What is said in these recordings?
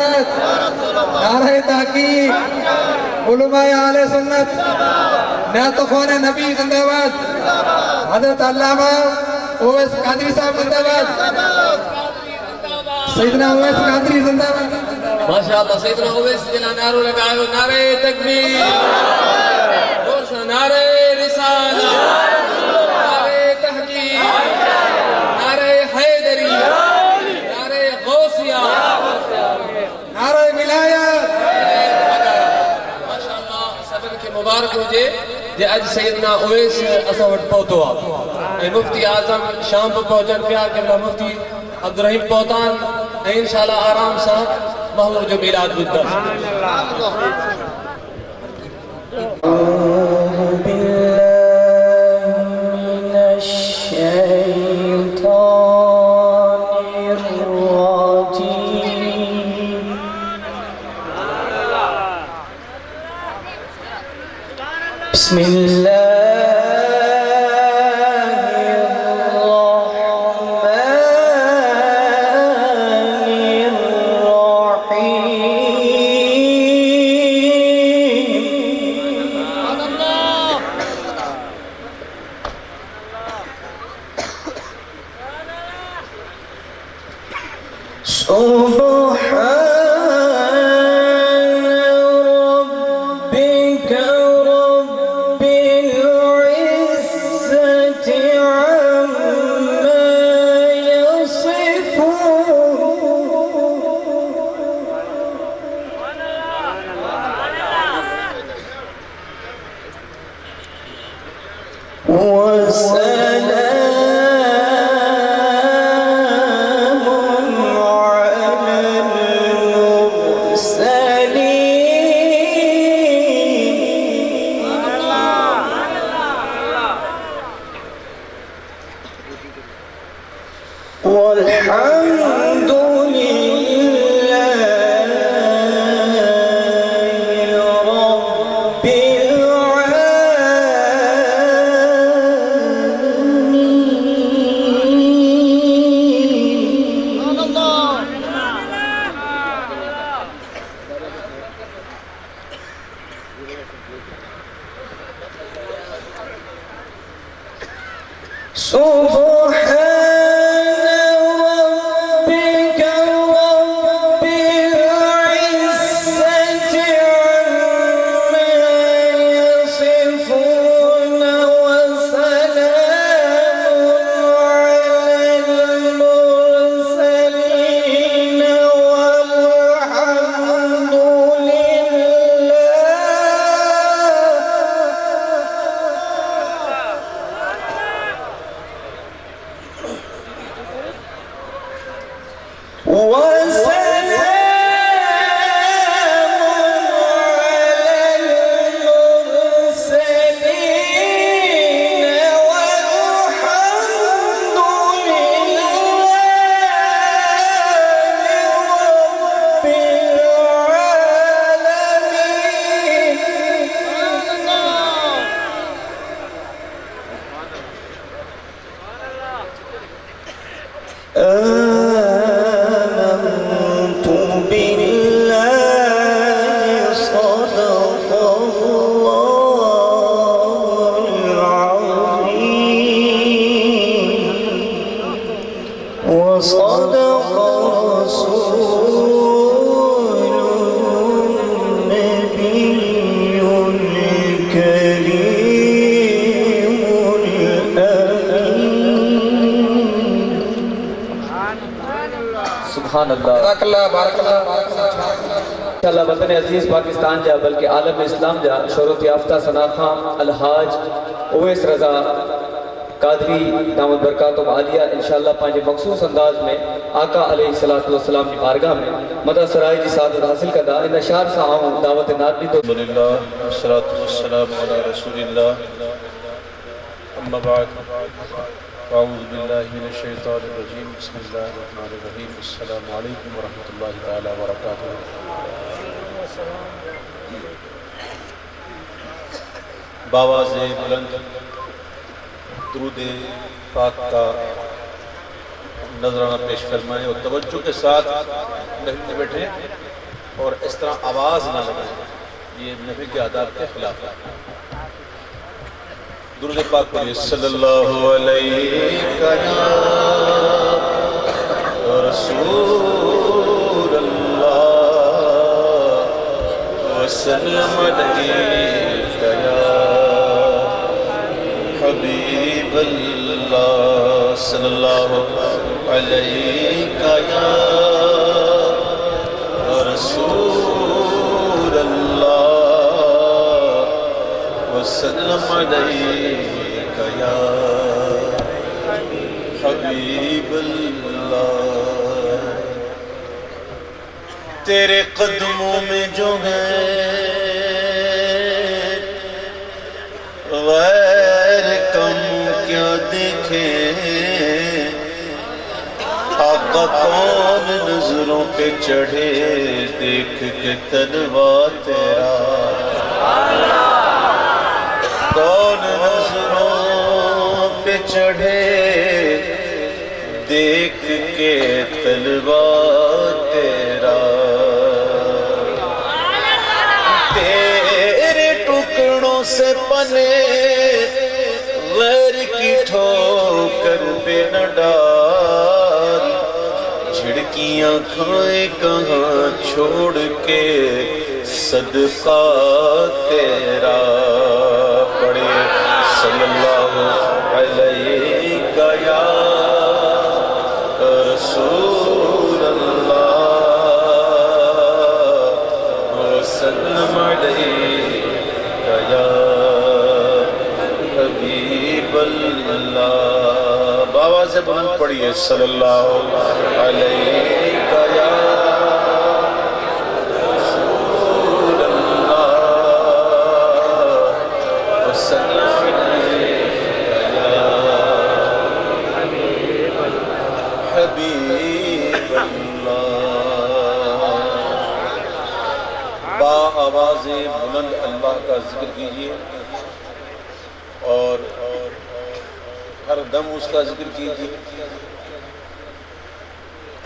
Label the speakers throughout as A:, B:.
A: نعرہ تحقیق، علماء اہل سنت، نعت خوان نبی زندہ باد، حضرت علامہ اویس قادری صاحب زندہ باد، سیدنا اویس قادری زندہ باد۔
B: ماشاءاللہ سیدنا اویس جنہا نعرہ لگائے نعرہ تکبیر، اور سے نعرہ رسالہ، نعرہ تحقیق، نعرہ حیدری، نعرہ غوثیہ،
A: نعرہ ولایت۔
B: ماشاءاللہ سبن کے مبارک ہو جے جے اج سیدنا اویس اسا وٹ پہتو آ مفتی اعظم شام پر پہنچن پیا قبلہ مفتی عبدالرحیم پوتان انشاءاللہ آرام سا محمود جو میلاد بدر
C: أعوذ بالله من الشيطان الرجيم بسم الله والحمد لله رب العالمين سبحان وصدق رسول النبي الكريم الأمين
B: سبحان اللہ
A: بارک اللہ بارک اللہ بارک اللہ۔
B: انشاءاللہ وطن عزیز پاکستان جا بلکہ عالم اسلام جا شہرت یافتہ ثناء الحاج اویس رضا قادری دامت برکاتم عالیہ انشاءاللہ پانچے مخصوص انداز میں آقا علیہ السلام کی بارگاہ میں مدہ سرائی جی سعادت حاصل کردہ ان اشار سا آؤں دعوت نادمی تو
D: الحمدللہ والسلام علی رسول اللہ اما بعد اعوذ باللہ من الشیطان الرجیم بسم اللہ الرحمن الرحیم السلام علیکم ورحمۃ اللہ تعالی وبرکاتہ۔ باواز بلند درود پاک کا نظرانہ پیش فرمائیں اور توجہ کے ساتھ بیٹھے اور اس طرح آواز نہ لگائیں، یہ نبی کے آداب کے خلاف ہے۔ درود پاک پڑھیے صلی اللہ علیہ رسول اللہ وسلم علیہ حبیب اللہ صلی اللہ علیہ رسول اللہ وسلم علیہ یا حبیب اللہ۔ تیرے قدموں میں جو ہے غیر کم کیا دیکھیں، آقا کون نظروں پہ چڑھے دیکھ کے تنوا تیرا، کون نظروں پہ چڑھے دیکھ کے تلوا تیرا، تیرے ٹکڑوں سے پنے غیر کی ٹھوکر پہ نہ ڈال، جھڑکیاں کھائے کہاں چھوڑ کے صدقہ تیرا، پڑھے صلی اللہ علیہ یا رسول اللہ وسلم علیہ یا حبیب اللہ۔ بابا سے بلند پڑھیے صلی اللہ علیہ یا رسول اللہ وسلم علیہ یا حبیب اللہ۔ با آواز بلند اللہ کا ذکر کیجئے اور ہر دم اس کا ذکر کیجئے۔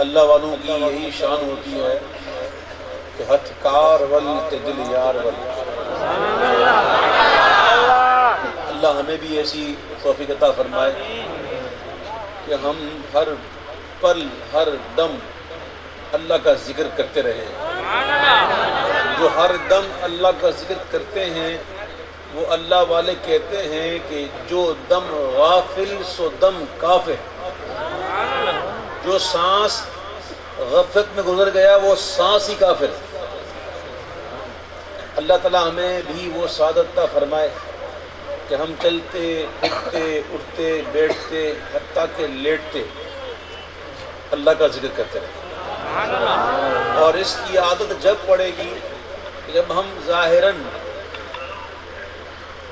D: اللہ والوں کی یہی شان ہوتی ہے کہ ہتھ کار ول تے دل یار ول۔ اللہ ہمیں بھی ایسی توفیق عطا فرمائے کہ ہم ہر پل ہر دم اللہ کا ذکر کرتے رہیں۔ جو ہر دم اللہ کا ذکر کرتے ہیں وہ اللہ والے کہتے ہیں کہ جو دم غافل سو دم کافر، جو سانس غفلت میں گزر گیا وہ سانس ہی کافر۔ اللہ تعالیٰ ہمیں بھی وہ سعادت عطا فرمائے کہ ہم چلتے پھرتے اٹھتے بیٹھتے حتیٰ کہ لیٹتے اللہ کا ذکر کرتے رہیں، اور اس کی عادت جب پڑے گی کہ جب ہم ظاہراً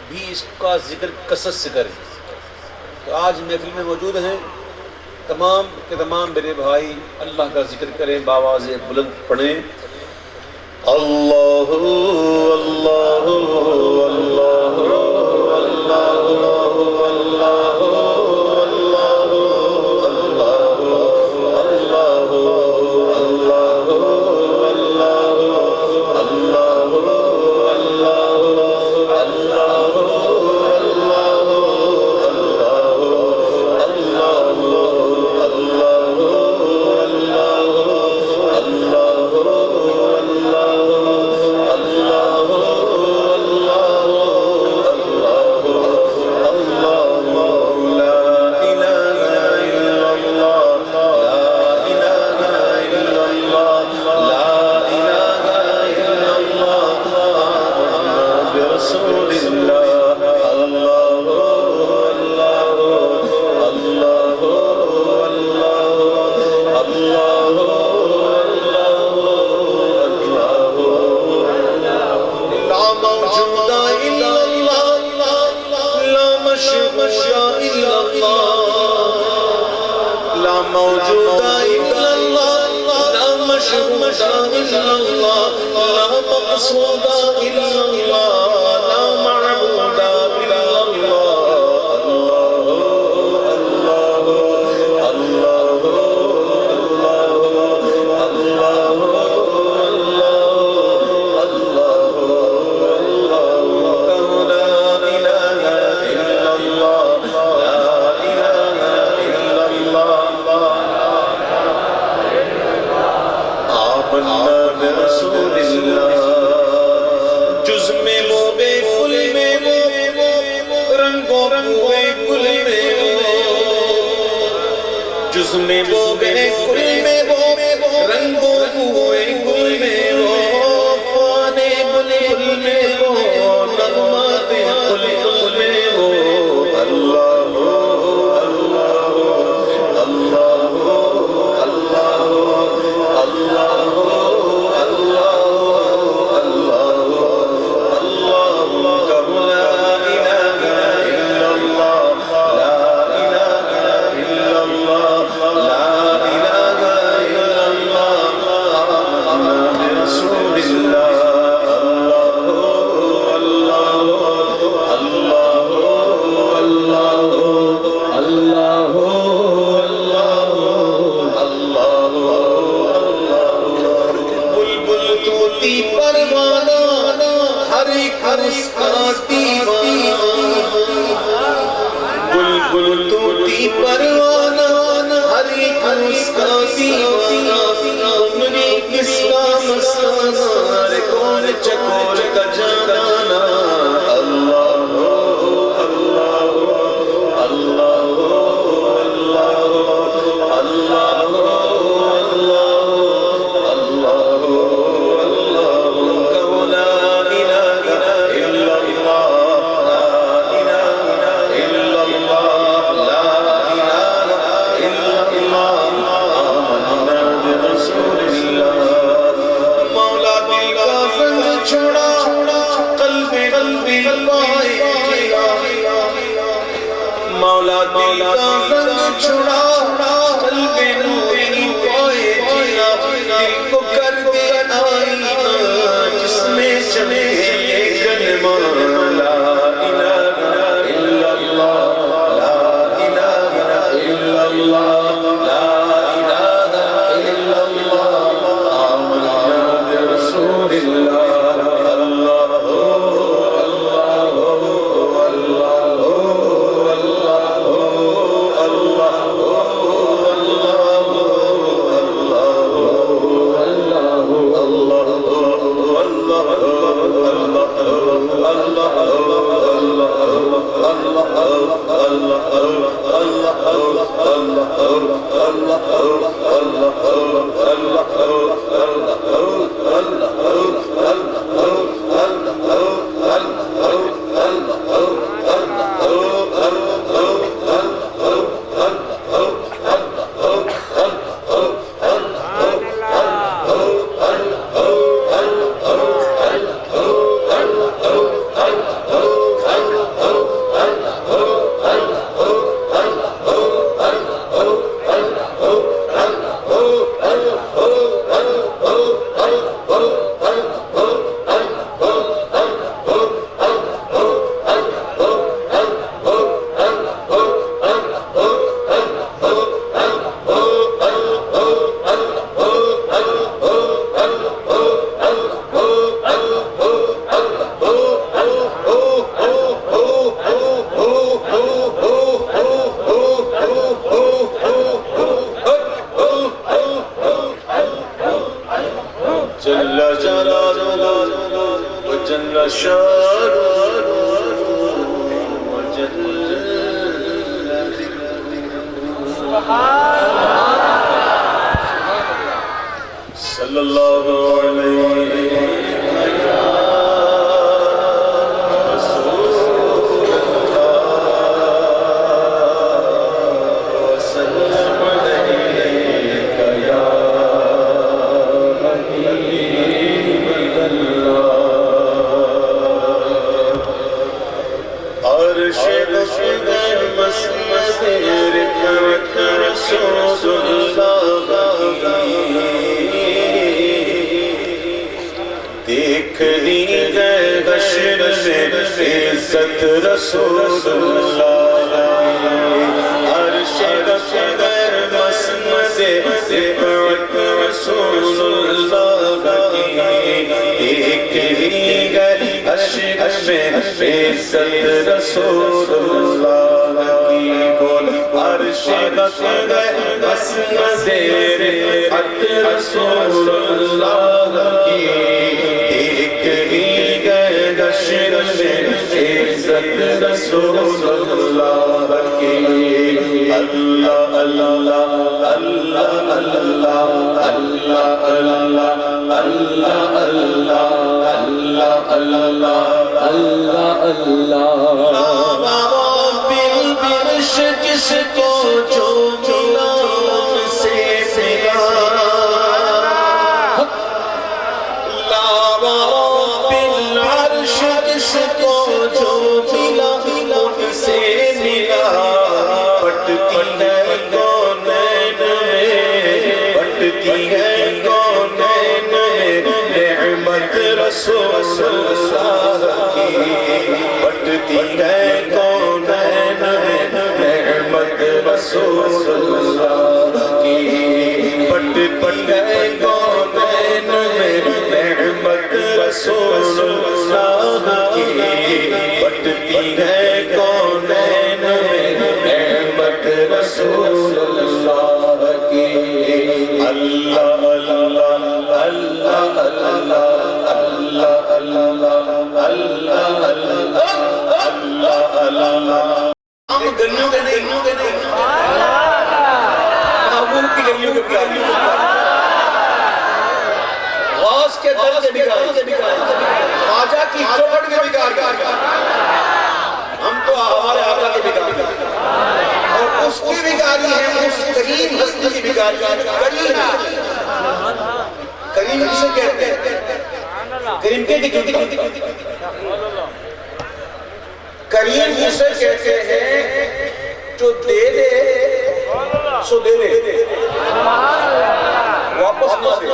D: بھی اس کا ذکر کثرت سے کریں۔ تو آج محفل میں موجود ہیں تمام کے تمام میرے بھائی اللہ کا ذکر کریں، بآواز بلند پڑھیں اللہ اللہ اللہ اللہ
E: آمنا برسول اللہ جز میں وہ بے کل میں وہ رنگوں رنگوے کل میں وہ جز میں وہ بے کل میں وہ رنگوں ہوئے کل میں وہ فانے بلبل میں وہ نغمات کل میں وہ اللہ اللہ اللہ اللہ اللہ صلی اللہ علیہ عزت رسول اللہ عرش قدر مسند رفعت رسول اللہ ایک ہی گر عشق میں عزت رسول اللہ بول عرش غط گئے بس نظیر خط رسول اللہ کی دیکھ ہی گئے حشر میں عزت رسول اللہ کی اللہ اللہ اللہ اللہ اللہ اللہ اللہ اللہ اللہ اللہ اللہ بل برش جس کو جو ملا سے ملا بل عرش جس کو جو ملا سے ملا پٹتی ہے کونین میں پٹتی ہے کونین میں نعمت رسول اللہ کی پٹتی ہے کونین میں نعمت رسول اللہ کی پٹتی ہے کونین میں نعمت رسول اللہ کی پٹتی ہے کونین میں نعمت رسول اللہ کی اللہ اللہ اللہ اللہ اللہ اللہ اللہ اللہ ہم گلیوں کے نہیں محبوب کی گلیوں کے پیاری غوث کے در سے بکھائے خواجہ کی چوکھٹ میں بکھائے ہم تو ہمارے آقا کے بکھائے اور اس کی بکھاری ہے اس کریم ہستی کی بکھاری کریم کسے کہتے ہیں کریم کے کریم کسے کہتے ہیں جو دے دے سو دے دے واپس نہ دے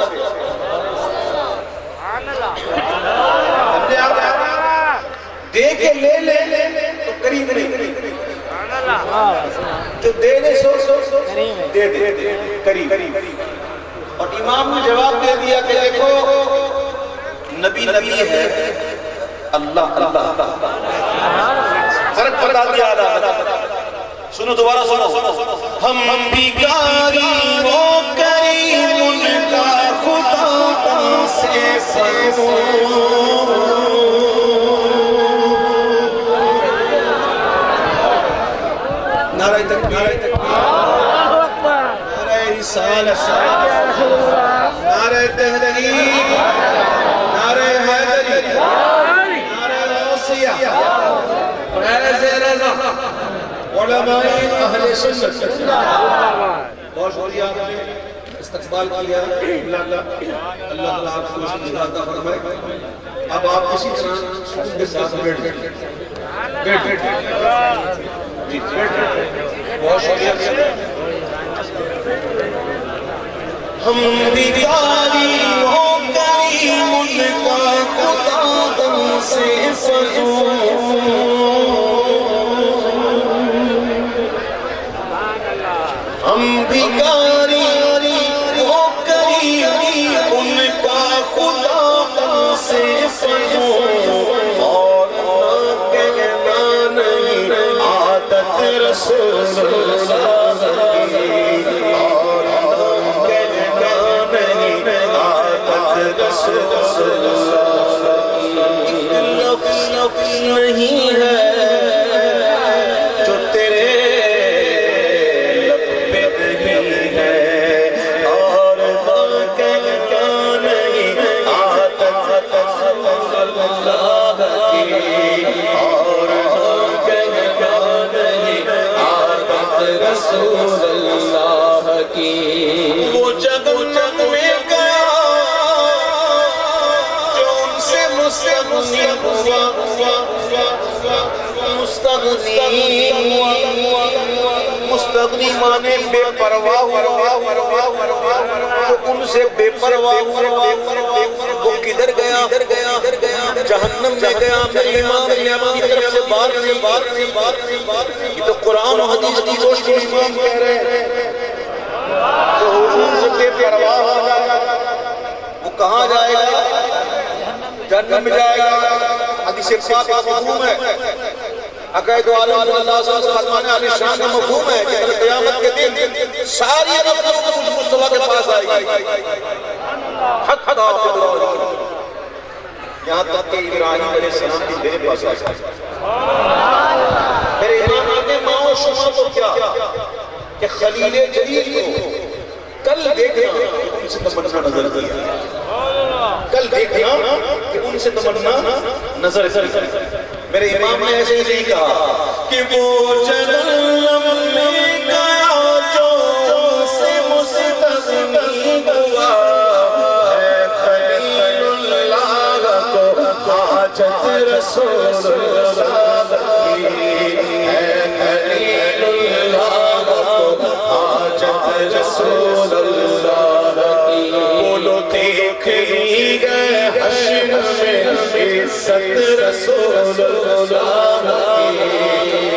E: دے کے لے لے تو کریم نہیں جو دے دے سو دے دے کریم اور امام نے جواب دے دیا کہ دیکھو نبی نبی ہے اللہ اللہ فرق بتا دیا سنو دوبارہ سنو ہم بھکاری وہ کریم ان کا خدا سے سنو نعرہ تکبیر نعرہ رسالت نعرہ تحریک نعرہ حیدری نعرہ غوثیہ فیض رضا علماء اہل سنت بہت شکریہ آپ نے استقبال کیا اللہ آپ کو اس کی عطا فرمائے اب آپ اسی طرح سکون کے ساتھ بیٹھ جی بہت شکریہ ہم بیداری ہو کریم ان کا خدا دم سے فضول ہم بیداری ہو کریم ان کا خدا دم سے فضول اور نہ کہنا نہیں عادت رسول اللہ کی اور نہیں ہے جو تیرے لب پہ نہیں ہے اور کہنا نہیں عادت اللہ کی اور کہنا نہیں عادت رسول اللہ کی وہ جہنم میں گیا جو ان سے مستغنی مستغنی مانے بے پرواہ جو ان سے بے پرواہ وہ کدھر گیا جہنم میں گیا میرے امام کی طرف سے بار یہ تو قرآن و حدیث کی روشنی امام کہہ رہے ہیں جو حضور سے بے پرواہ ہو جائے وہ کہاں جائے گا جہنم میں جائے گا حدیث پاک کا مفہوم ہے عقائد عالم صلی اللہ علیہ وسلم فرمانے علی شان کا مفہوم ہے کہ کل قیامت کے دن ساری مخلوق مصطفیٰ کے پاس آئے گی حتی ابراہیم، یہاں تک کہ ابراہیم علیہ السلام بھی میرے پاس آئے گا۔ میرے امام آگے ماں و شما تو کیا کہ خلیل جلیل کو کل دیکھنا کہ ان سے تمنا نظر دیا، کل دیکھنا کہ ان سے تمنا نظر دیا۔ میرے امام نے ایسے ہی کہا کہ وہ جنم میں گیا جو ان سے مستغنی ہوا، اے خلیل اللہ کو حاجت رسول اللہ کی، اے خلیل اللہ کو حاجت رسول اللہ کی۔ بولو دیکھ لی گئے حشر میں عزت رسول اللہ کی،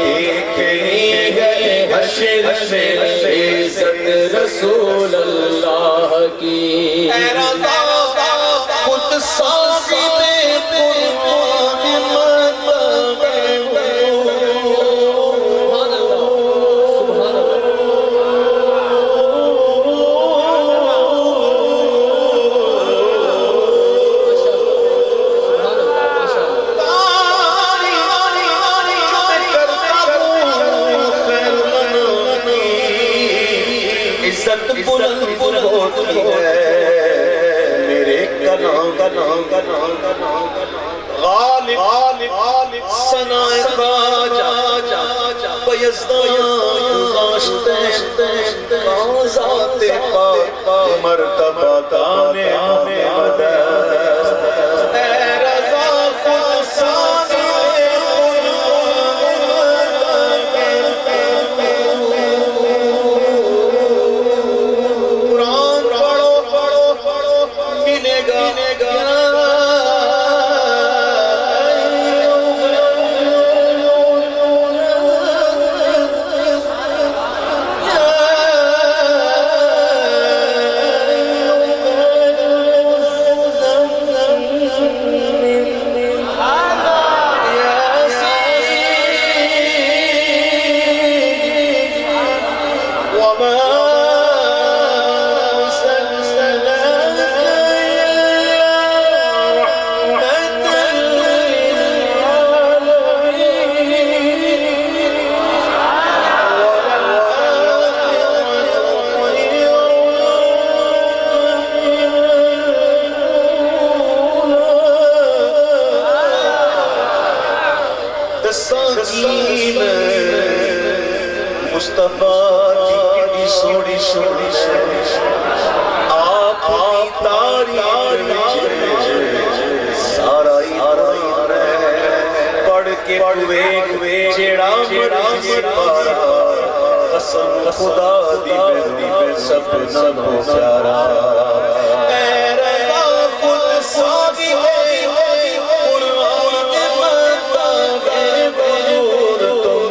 E: دیکھ لی گئے حشر میں عزت رسول اللہ کی۔ اے رضا خود صاحب قرآن مطلب عزت بلند ہوتی ہے میرے غالب ثنائے خواجہ بیزدان گذاشتے ذات پاک مرتبہ دانے مدد۔ اے رضا خود سانے مصطفیٰ کی سوڑی آپ کی تاریخ سارا پڑھ کے پڑھوے چیڑا مری پارا قسم خدا دی سب نہ پیارا۔ اے رضا خود ساگی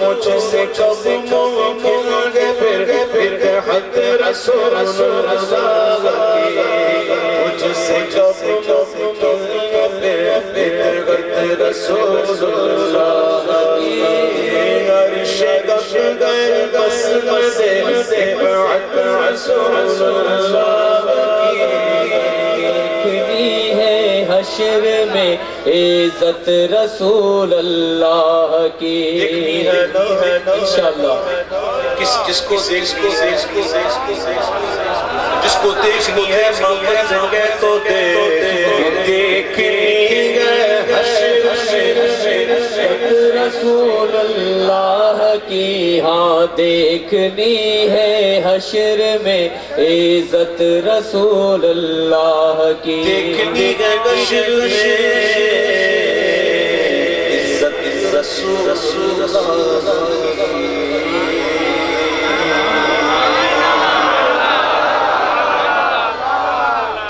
E: مجھ سے کب ممکن ہے پھر حق رسول اللہ کی، مجھ سے کب ممکن ہے پھر حق رسول اللہ کی۔ عرش کب گئے بس سے حق رسول اللہ
B: کی ہے حشر میں عزت رسول اللہ کی۔ انشاءاللہ
E: جس کو دیکھنی ہے محمد جگہ تو دیکھنی ہے حشر
B: رسول اللہ کی، ہاں دیکھنی ہے حشر میں عزت رسول اللہ کی،
E: دیکھنی ہے حشر میں عزت رسول اللہ کی۔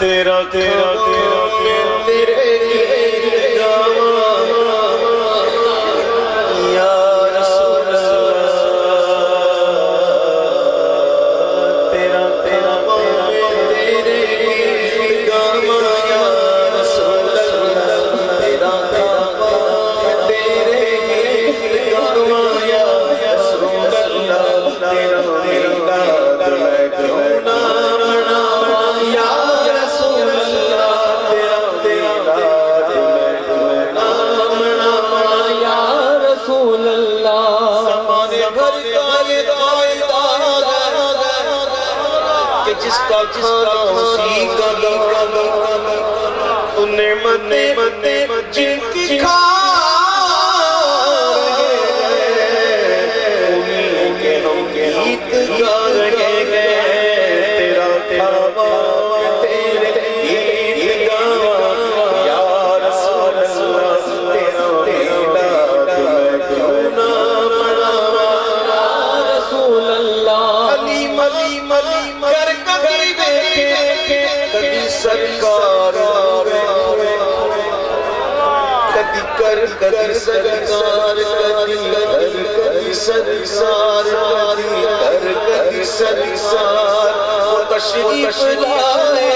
E: تیرا میرے یا رسول اللہ، تیرا میرے گام یا رسول اللہ، تیرا میرے گام جس کا کھانا اسی کا تو نعمتیں جن کی کھا رہے انہیں کے ہم گیت گا رہے تیرا کعبہ تیرے گیت گا یا رسول اللہ تیرا میلاد میں کیوں نہ مناواں یا رسول اللہ علیم علیم علیم کر کبھی دیکھے کبھی سرکار کبھی کر کبھی سرکار کبھی سرکار کر کبھی سرکار وہ تشریف لائے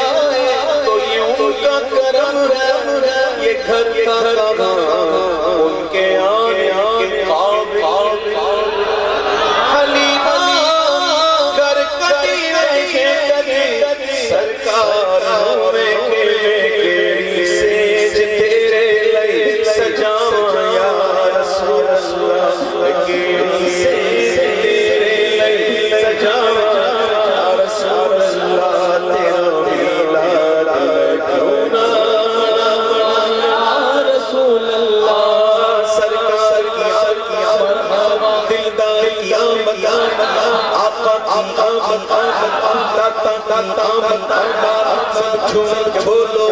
E: تو یہ ان کا کرم ہے یہ گھر کا کام ان کے آنے کے قابل حلیمہ کر کبھی دیکھے سرکار میں کیڑی سیج تیرے لئے سجاواں یا رسول اللہ کیڑی سیج تیرے لئے سجاواں یا رسول اللہ تیرا میلاد کیوں نہ مناواں یا رسول اللہ سرکار کی مرحبا دلدار کی آمد آقا سب جھوم کے بولو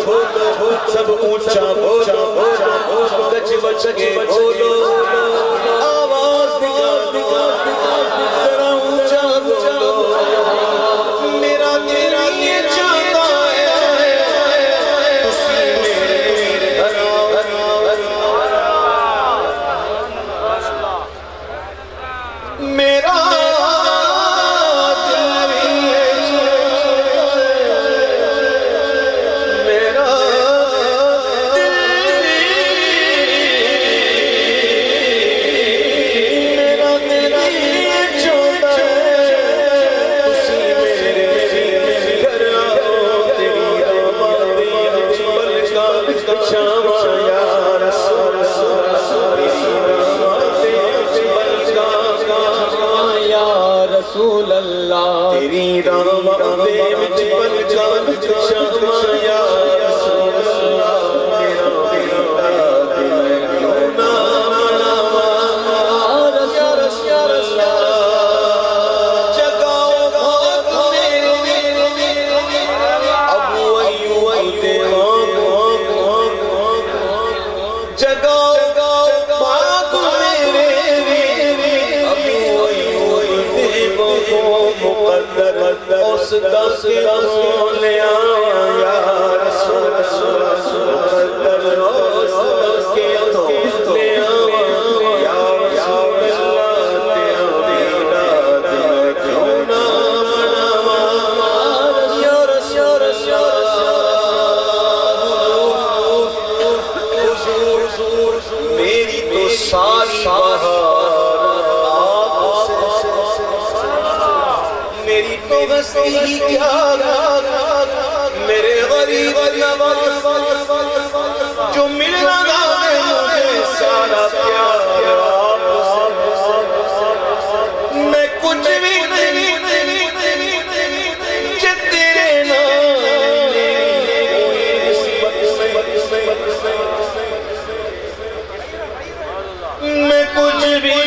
E: سب اونچا بولو گچ بچ کے بولو آواز دیا ذرا اونچا بولو میرا تیرا یہ چاہتا ہے اسی میرے میرا رسول اللہ تیری رام دے وچ پل جان شاما یا رسول اللہ میرا میلاد میں کیوں نہ مناواں یا رسول اللہ جگاؤ بھاگ میرے ابو ایوب دے جگاؤ بھاگ میرے مقدر اس دس لے آیا یا رسول مقدر اس دس کے لے آیا یا رسول اللہ تیرا میلاد میں کیوں نہ مناواں یا رسول اللہ میری تو ساری میری تو ہستی کیا میرے غریب نواز جو مل رہا ہے مجھے سارا پیار میں کچھ بھی نہیں تیرے نام میں کچھ بھی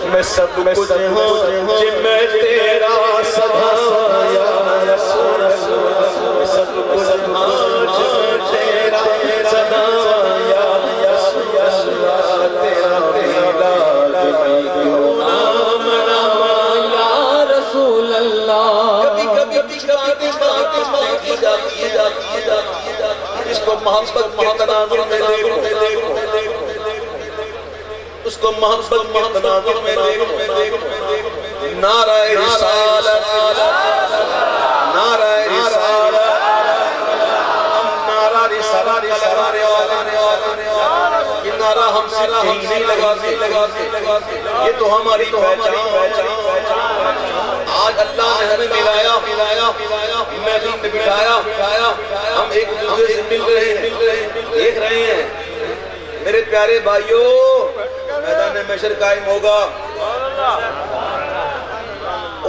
E: میں سب کچھ ہوں کہ میں تیرا سبھا یا رسول اللہ میں سب کچھ ہوں کہ تیرا سبھا یا رسول اللہ تیرا میلاد میں کیوں نہ مناواں یا رسول اللہ کبھی کی جاتی ہے اس کو محبت کے تناظر میں دیکھو اس کو محبت کے تناظر میں دیکھو، نعرہ رسالت، نعرہ رسالت، ہم نعرہ رسالت لگانے والے، یہ نعرہ ہم صرف کہیں نہیں لگاتے، یہ تو ہماری پہچان۔ آج اللہ نے ہمیں ملایا، محفل میں بٹھایا، ہم ایک دوسرے سے مل رہے ہیں، دیکھ رہے ہیں۔ میرے پیارے بھائیوں، میدان محشر قائم ہوگا،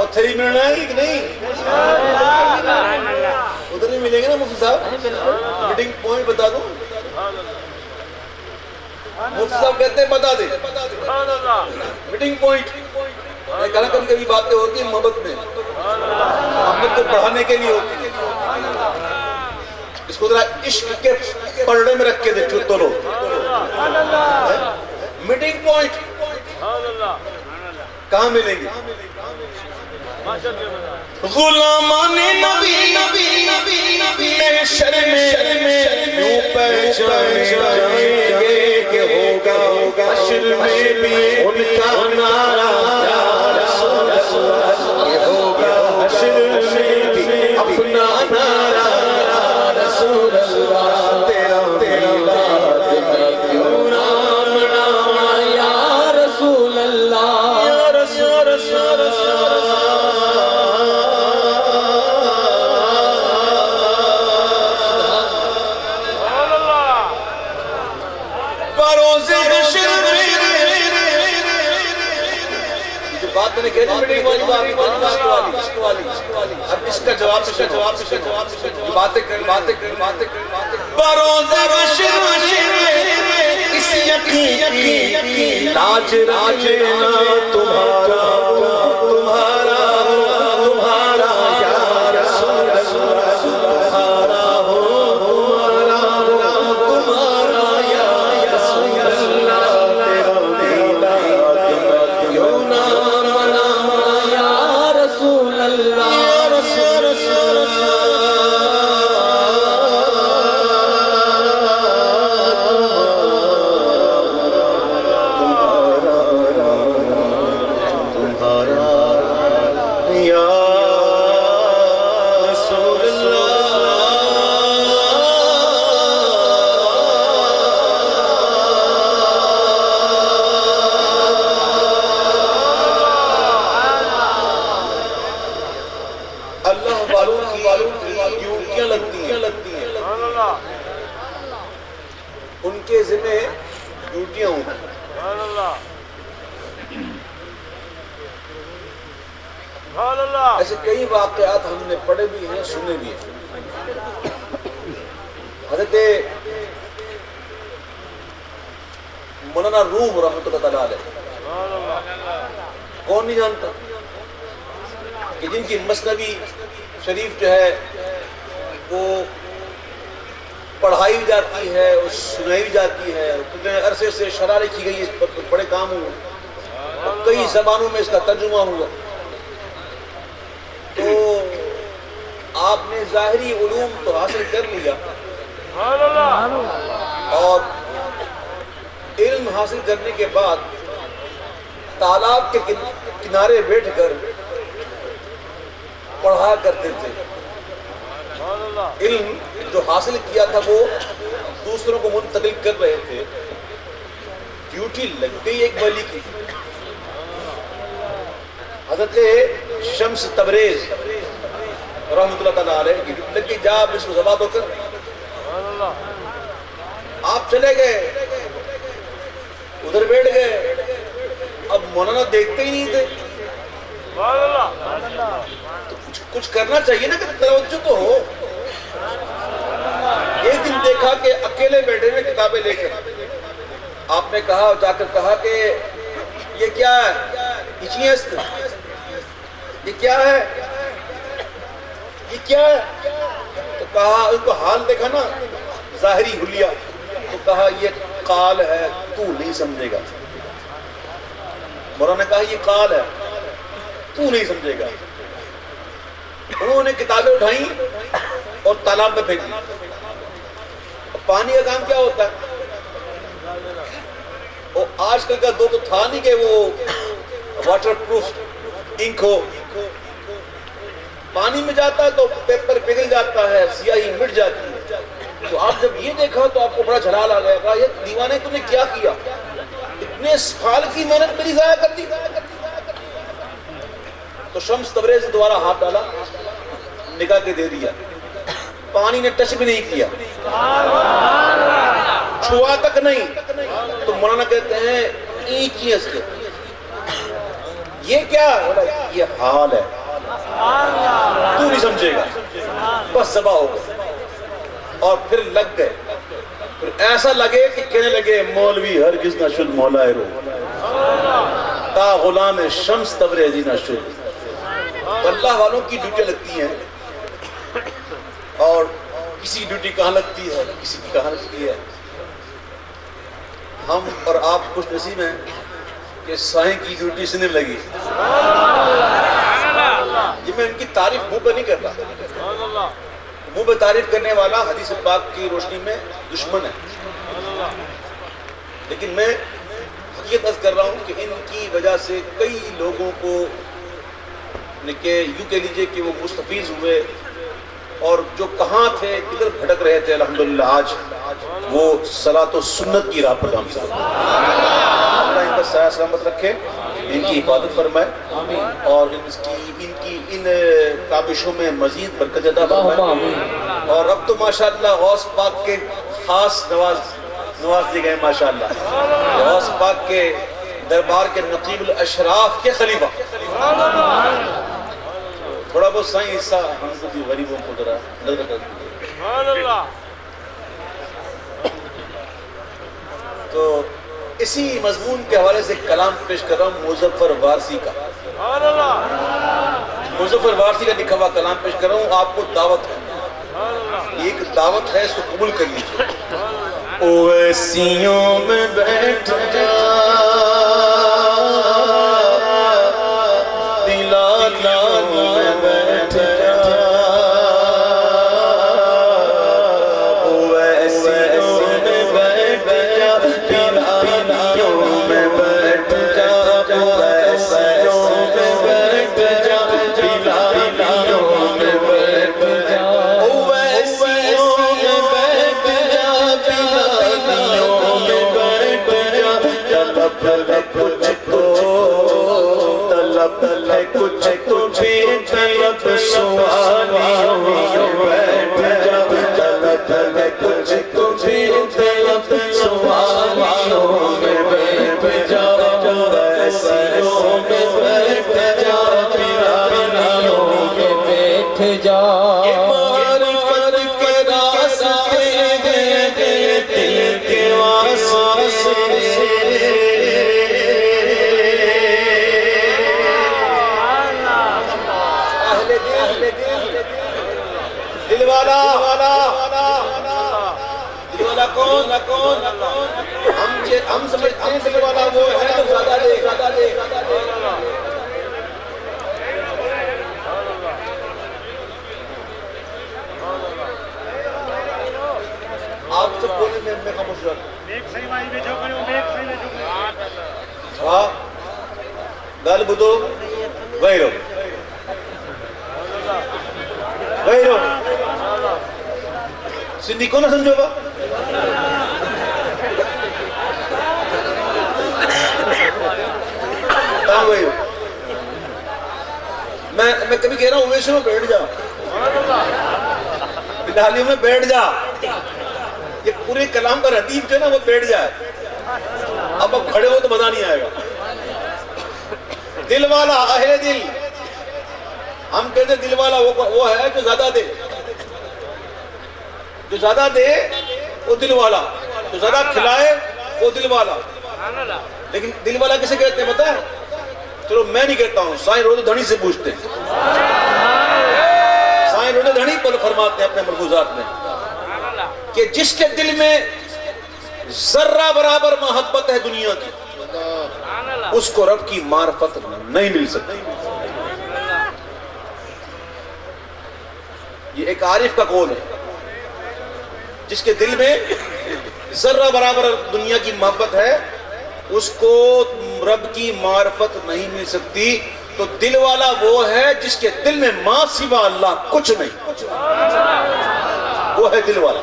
E: اتھر ہی ملنا ہے کہ نہیں؟ ادھر نہیں ملیں گے نا مفتی صاحب؟ میٹنگ پوائنٹ بتا دوں، مفتی صاحب کہتے ہیں بتا دے میٹنگ پوائنٹ۔ میں کہا کبھی کبھی باتیں ہوتی ہیں محبت میں، محبت کو بڑھانے کے لیے ہوتی ہیں، اس کو ذرا عشق کے پردے میں رکھ کے دیکھو تو لو میٹنگ پوائنٹ کہاں ملیں گے؟ غلامان نبی محشر میں یوں پہچانے جائیں گے کہ ہوگا حشر میں بھی ان کا نعرہ یا رسول اللہ، یہ ہوگا حشر میں بھی اپنا نعرہ یا رسول اللہ، تیرا میلاد میں کیوں نہ مناواں یا رسول اللہ، یا رسول اللہ۔ بات میں نے کہہ دی میٹنگ والی اب اس کا جواب سے باتیں بروز بشر اس یقین لاج لینا تمہارا یا رسول اللہ، تمہارا یا رسول اللہ، تیرا میلاد کیوں نہ ان کے ذمہ ڈیوٹیاں ہوں۔ ایسے کئی واقعات ہم نے پڑھے بھی ہیں، سنے بھی ہیں۔ حضرت مولانا روم رحمۃ اللہ تعالیٰ علیہ، کون نہیں جانتا کہ جن کی مثنوی شریف جو ہے وہ پڑھائی جاتی ہے اور سنائی جاتی ہے، کتنے عرصے سے شرح لکھی گئی، اس پر بڑے کام ہوئے، کئی زبانوں میں اس کا ترجمہ ہوا۔ تو آپ نے ظاہری علوم تو حاصل کر لیا اور علم حاصل کرنے کے بعد تالاب کے کنارے بیٹھ کر پڑھا کرتے تھے۔ علم جو حاصل کیا تھا وہ دوسروں کو منتقل کر رہے تھے، ڈیوٹی لگ گئی ایک ولی کی۔ حضرت شمس تبریز رحمۃ اللہ تعالیٰ علیہ کی ڈیوٹی لگ گئی، جا اس کو زبا دو کر۔ آپ چلے گئے، ادھر بیٹھ گئے، اب مولانا دیکھتے ہی نہیں تھے، تو کچھ کرنا چاہیے نا کہ توجہ تو ہو۔ ایک دن دیکھا کہ اکیلے بیٹھے ہوئے کتابیں لے کر، آپ نے کہا جا کر کہا کہ یہ کیا ہے؟ یہ کیا ہے؟ یہ کیا ہے؟ تو کہا، ان کو حال دیکھا نا ظاہری حلیہ، تو کہا یہ قال ہے، تو نہیں سمجھے گا۔ مولانا نے کہا یہ قال ہے، تو نہیں سمجھے گا۔ انہوں نے کتابیں اٹھائیں اور تالاب میں پھینک دی۔ پانی کا کام کیا ہوتا ہے؟ وہ آج کل کا دور تو تھا نہیں کہ وہ واٹر پروف انک ہو، پانی میں جاتا ہے تو پیپر پگھل جاتا ہے، سیاہی مٹ جاتی ہے۔ تو آپ جب یہ دیکھا تو آپ کو بڑا جھلال آ گیا، کہا یہ دیوانے تم نے کیا کیا، اتنے سال کی محنت میری ضائع کر دی۔ تو شمس تبریز نے دوبارہ ہاتھ ڈالا، نکاح کے دے دیا، پانی نے ٹچ بھی نہیں کیا، چھوا تک نہیں۔ تو مولانا کہتے ہیں اینچیس کے یہ کیا، یہ حال ہے، تو نہیں سمجھے گا، بس ذبح ہو گئے۔ اور پھر لگ گئے، پھر ایسا لگے کہ کہنے لگے مولوی ہرگز نہ شد مولائے رو تا غلام شمس تبریزی نہ شد۔ اللہ والوں کی ڈیوٹی لگتی ہیں، اور کسی کی ڈیوٹی کہاں لگتی ہے، کسی کی کہاں لگتی ہے۔ ہم اور آپ خوش نصیب ہیں کہ سائیں کی ڈیوٹی سے نہیں لگی۔ یہ میں ان کی تعریف منہ پہ نہیں کرتا، منہ پہ تعریف کرنے والا حدیث پاک کی روشنی میں دشمن ہے، لیکن میں حقیقت عرض کر رہا ہوں کہ ان کی وجہ سے کئی لوگوں کو کہ یوں کہہ لیجئے کہ وہ مستفیض ہوئے، اور جو کہاں تھے کدھر بھٹک رہے تھے، الحمدللہ آج وہ صلاۃ و سنت کی راہ پر گامزن ہیں۔ اللہ ان کا سایہ سلامت رکھے، ان کی حفاظت فرمائے، اور ان کابشوں میں مزید برکت عطا فرمائے۔ اور اب تو ماشاءاللہ غوث پاک کے خاص نواز دی گئے، ماشاءاللہ غوث پاک کے دربار کے نقیب الاشراف کے خلیفہ۔ تھوڑا بہت سائیں حصہ ہم کو بھی غریبوں کو ذرا نظر کر دیجیے۔ تو اسی مضمون کے حوالے سے کلام پیش کر رہا ہوں مظفر وارثی کا۔ مظفر وارثی کا لکھا ہوا کلام پیش کر رہا ہوں، آپ کو دعوت ہے، ایک دعوت ہے، اس کو قبول کر لیجیے۔
C: اویسیوں میں بیٹھ جا کچھ تجھے طلب سوالیوں میں بیٹھ جا، طلب کچھ تجھے طلب سوالیوں میں بیٹھ جا، ایسیوں میں بیٹھ جا، پیرانیوں میں بیٹھ جا۔ معرفت کے راستے دل کے واسطے
E: دلوالا کون؟ ہم سمجھتے ہیں دلوالا وہ ہے جو زیادہ دے۔ آپ سب بولیں میں خاموش رہا ہاں، گل بدو وہی رو سندھی کو نہ سمجھو گا، میں کبھی کہہ رہا ہوں اویسوں میں بیٹھ جا، بلالیوں میں بیٹھ جا، یہ پورے کلام کا ردیف جو ہے نا وہ بیٹھ جائے، اب کھڑے ہو تو مزہ نہیں آئے گا۔ دل والا، اہل دل، ہم کہتے ہیں دل والا وہ ہے جو زیادہ دے، جو زیادہ دے وہ دل والا، جو زیادہ کھلائے وہ دل والا۔ لیکن دل والا کسے کہتے ہیں پتہ ہے؟ چلو میں نہیں کہتا ہوں، سائیں روزہ دھنی سے پوچھتے ہیں۔ سائیں روزہ دھنی پر فرماتے ہیں اپنے ملفوظات میں کہ جس کے دل میں ذرہ برابر محبت ہے دنیا کی، اس کو رب کی معرفت نہیں مل سکتی۔ یہ ایک عارف کا قول ہے، جس کے دل میں ذرہ برابر دنیا کی محبت ہے اس کو رب کی معرفت نہیں مل سکتی. تو دل والا وہ ہے جس کے دل میں ماں سوا اللہ کچھ نہیں، وہ ہے دل والا.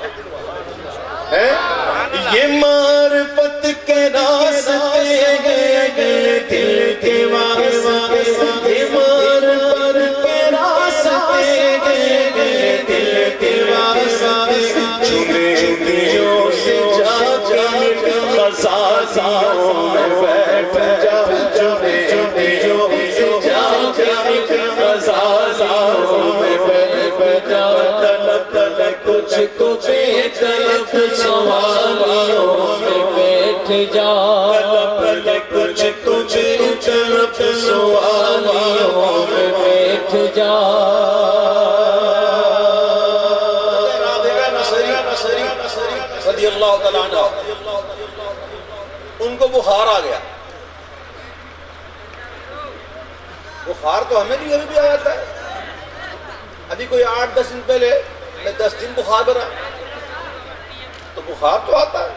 E: یہ معرفت کے راستے گئے دل کے واسطے، یہ معرفت کے راستے گئے دل کے واسطے، چنے دلوں سے جا کے خزانوں میں بیٹھ جا، چنے دلوں سے جا کے خزانوں میں بیٹھ جا. طلب کچھ کو بے طلب سوالیوں میں بیٹھ جا، طلب کچھ طلب سوالیوں میں بیٹھ جا. رضی اللہ تعالیٰ عنہ، ان کو بخار آ گیا. بخار تو ہمیں بھی ابھی بھی آ جاتا ہے. ابھی کوئی 8-10 دن پہلے 10 دن بخار بھرا تو بخار تو آتا ہے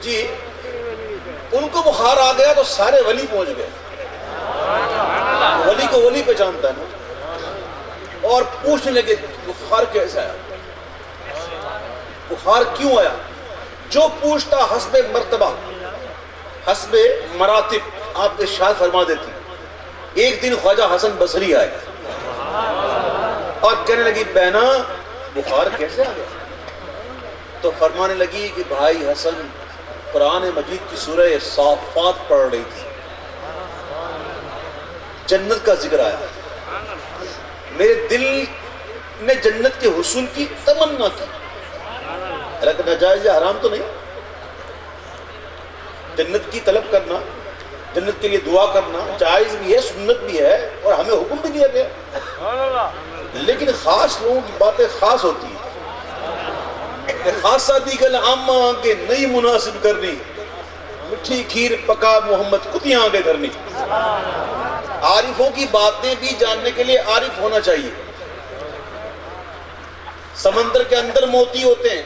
E: جی. ان کو بخار آ گیا تو سارے ولی پہنچ گئے. ولی کو ولی پہچانتا ہے نا، اور پوچھنے لگے بخار کیسے آیا، بخار کیوں آیا. جو پوچھتا حسب مرتبہ حسب مراتب آپ ارشاد فرما دیتی. ایک دن خواجہ حسن بصری آئے اور کہنے لگی بہنا بخار کیسے آ گیا. تو فرمانے لگی کہ بھائی حسن قرآن مجید کی سورہ صافات پڑھ رہی تھی، جنت کا ذکر آیا، میرے دل نے جنت کے حصول کی تمنا کی. حالانکہ ناجائز یا حرام تو نہیں، جنت کی طلب کرنا، جنت کے لیے دعا کرنا جائز بھی ہے، سنت بھی ہے، اور ہمیں حکم بھی دیا گیا. لیکن خاص لوگوں کی باتیں خاص ہوتی ہیں. خاصہ دیگل عامہ آنکے نہیں مناسب کرنی، مٹھی کھیر پکا محمد کتیاں آگے کرنی. عارفوں کی باتیں بھی جاننے کے لیے عارف ہونا چاہیے. سمندر کے اندر موتی ہوتے ہیں،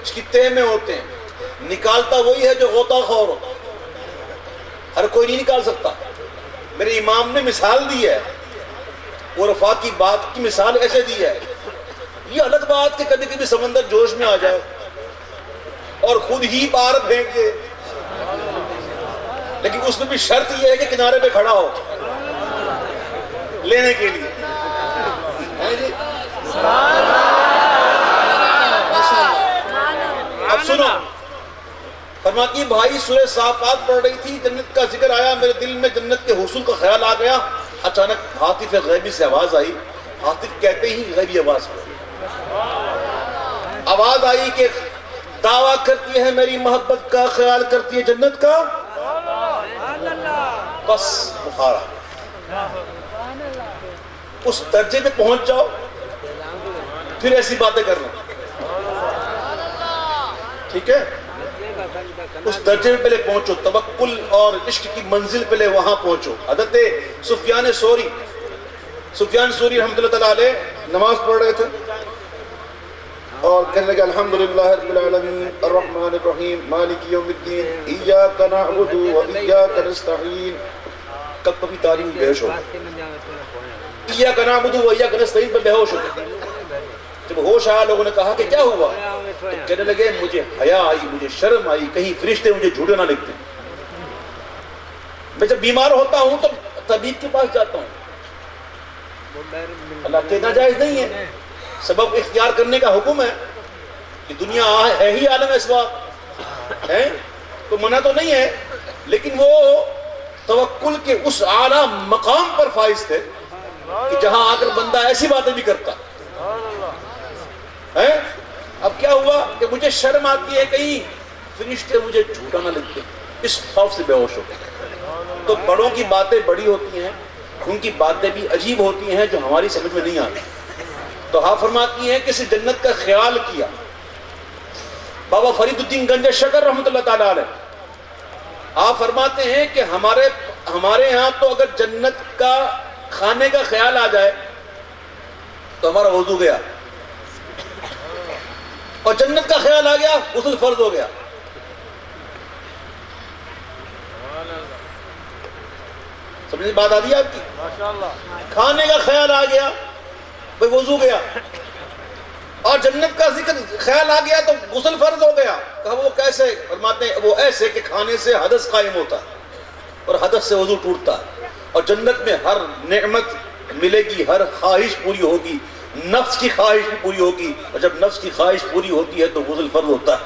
E: اس کی تہ میں ہوتے ہیں، نکالتا وہی ہے جو غوطہ خور ہو. ہر کوئی نہیں نکال سکتا. میرے امام نے مثال دی ہے، عرفا کی بات کی مثال ایسے دی ہے. یہ الگ بات کہ کبھی کبھی سمندر جوش میں آ جائے اور خود ہی پار پھینک دے، لیکن اس میں بھی شرط یہ ہے کہ کنارے پہ کھڑا ہو لینے کے لیے. اب سنو، فرماتی بھائی سورہ صافات پڑھ رہی تھی، جنت کا ذکر آیا، میرے دل میں جنت کے حصول کا خیال آ گیا. اچانک ہاتف غیبی سے آواز آئی. ہاتف کہتے ہی غیبی آواز آئی کہ دعویٰ کرتی ہے میری محبت کا، خیال کرتی ہے جنت کا. بس بخار آ، اس درجے پہ پہنچ جاؤ پھر ایسی باتیں کرنا. ٹھیک ہے، اس درجے میں پہلے پہنچو، توکل اور عشق کی منزل پہلے وہاں پہنچو. حضرت سفیان سوری رحمۃ اللہ تعالیٰ علیہ نماز پڑھ رہے تھے اور کہنے لگے الحمدللہ رب العالمین الرحمن الرحیم مالک یوم الدین ایاک نعبد و ایاک نستعین. کبھی تعلیم بے ہوش ہو گئے، ایاک نعبد و ایاک نستعین پر بے ہوش ہو گئے. جب ہوش آیا لوگوں نے کہا کہ کیا ہوا، تو کہنے لگے مجھے حیا آئی، مجھے شرم آئی، کہیں فرشتے مجھے جھوٹے نہ لکھتے. میں جب بیمار ہوتا ہوں تو طبیب کے پاس جاتا ہوں. اللہ کے ناجائز نہیں ہے، سبب اختیار کرنے کا حکم ہے کہ دنیا ہے ہی عالم اسباب ہے تو منع تو نہیں ہے، لیکن وہ توکل کے اس اعلیٰ مقام پر فائز تھے کہ جہاں آ کر بندہ ایسی باتیں بھی کرتا ہے. اب کیا ہوا کہ مجھے شرم آتی ہے کہیں فرشتے مجھے جھوٹا نہ لکھتے، اس خوف سے بے ہوش ہو گئے. تو بڑوں کی باتیں بڑی ہوتی ہیں، ان کی باتیں بھی عجیب ہوتی ہیں جو ہماری سمجھ میں نہیں آتی. تو ہاں فرماتی ہیں کہ اسے جنت کا خیال کیا. بابا فرید الدین گنج شکر رحمۃ اللہ تعالیٰ علیہ آپ فرماتے ہیں کہ ہمارے ہاں تو اگر جنت کا کھانے کا خیال آ جائے تو ہمارا وضو گیا، اور جنت کا خیال آ گیا غسل فرض ہو گیا. سمجھے بات آ رہی ہے آپ کی؟ کھانے کا خیال آ گیا، بھئی وضو گیا، اور جنت کا ذکر خیال آ گیا تو غسل فرض ہو گیا. کہا وہ کیسے؟ فرماتے ہیں وہ ایسے کہ کھانے سے حدث قائم ہوتا ہے اور حدث سے وضو ٹوٹتا ہے، اور جنت میں ہر نعمت ملے گی، ہر خواہش پوری ہوگی، نفس کی خواہش بھی پوری ہوگی، اور جب نفس کی خواہش پوری ہوتی ہے تو غسل فرض ہوتا ہے.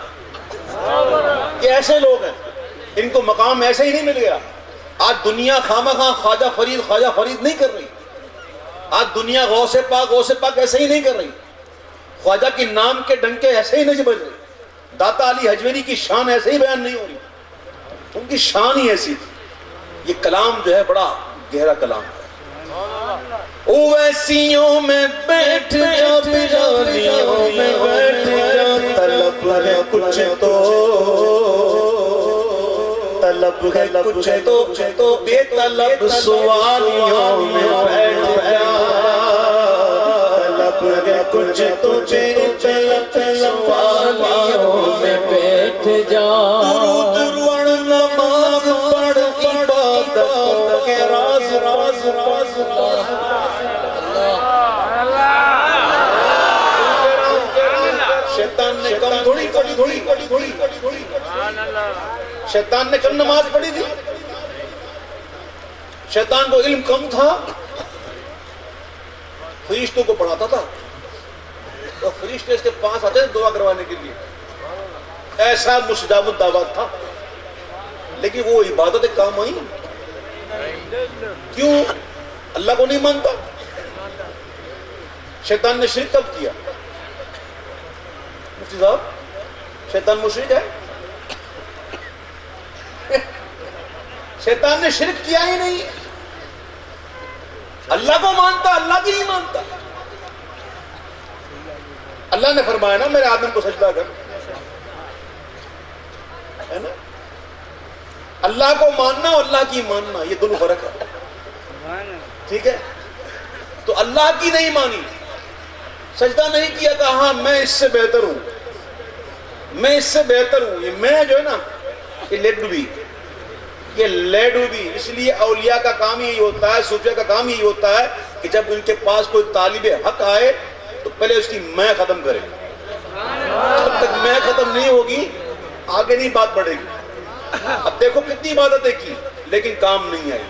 E: یہ ایسے لوگ ہیں، ان کو مقام ایسے ہی نہیں مل گیا. آج دنیا خواجہ فرید نہیں کر رہی. آج دنیا غوث پاک ایسے ہی نہیں کر رہی. خواجہ کی نام کے ڈنکے ایسے ہی نہیں بج رہے. داتا علی حجویری کی شان ایسے ہی بیان نہیں ہو رہی. ان کی شان ہی ایسی تھی. یہ کلام جو ہے بڑا گہرا کلام ہے. اویسیوں میں بیٹھ جا، بجالیوں میں بیٹھ جا، طلب ہے کچھ تو، طلب ہے کچھ تو بے طلب سوالیوں میں بیٹھ جا، طلب ہے کچھ تو بے طلب سوالیوں میں بیٹھ جا. درود روڑ نماز پڑھ عبادتوں کے راز راز راز شیطان نے کم نماز پڑھی تھی. شیطان کو علم کم تھا، فرشتوں کو پڑھاتا تھا، اور فرشتے اس کے پاس آتے تھے دعا کروانے کے لیے. ایسا مستجاب الدعوات تھا، لیکن وہ عبادتیں کام آئی. کیوں؟ اللہ کو نہیں مانتا. شیطان نے شرک کب کیا؟ مفتی صاحب، شیطان مشرک ہے؟ شیطان نے شرک کیا ہی نہیں. اللہ کو مانتا، اللہ کی نہیں مانتا. اللہ نے فرمایا نا میرے آدم کو سجدہ کر، ہے نا؟ اللہ کو ماننا اور اللہ کی ماننا یہ دونوں فرق ہے. ٹھیک ہے؟ تو اللہ کی نہیں مانی، سجدہ نہیں کیا، کہا ہاں میں اس سے بہتر ہوں، میں اس سے بہتر ہوں. یہ میں جو ہے نا، یہ لیڈو بھی. اس لیے اولیاء کا کام یہی ہوتا ہے، صوفیاء کا کام یہی ہوتا ہے کہ جب ان کے پاس کوئی طالب حق آئے تو پہلے اس کی میں ختم کرے. جب تک میں ختم نہیں ہوگی آگے نہیں بات بڑھے گی. اب دیکھو کتنی عبادتیں کی لیکن کام نہیں آئی.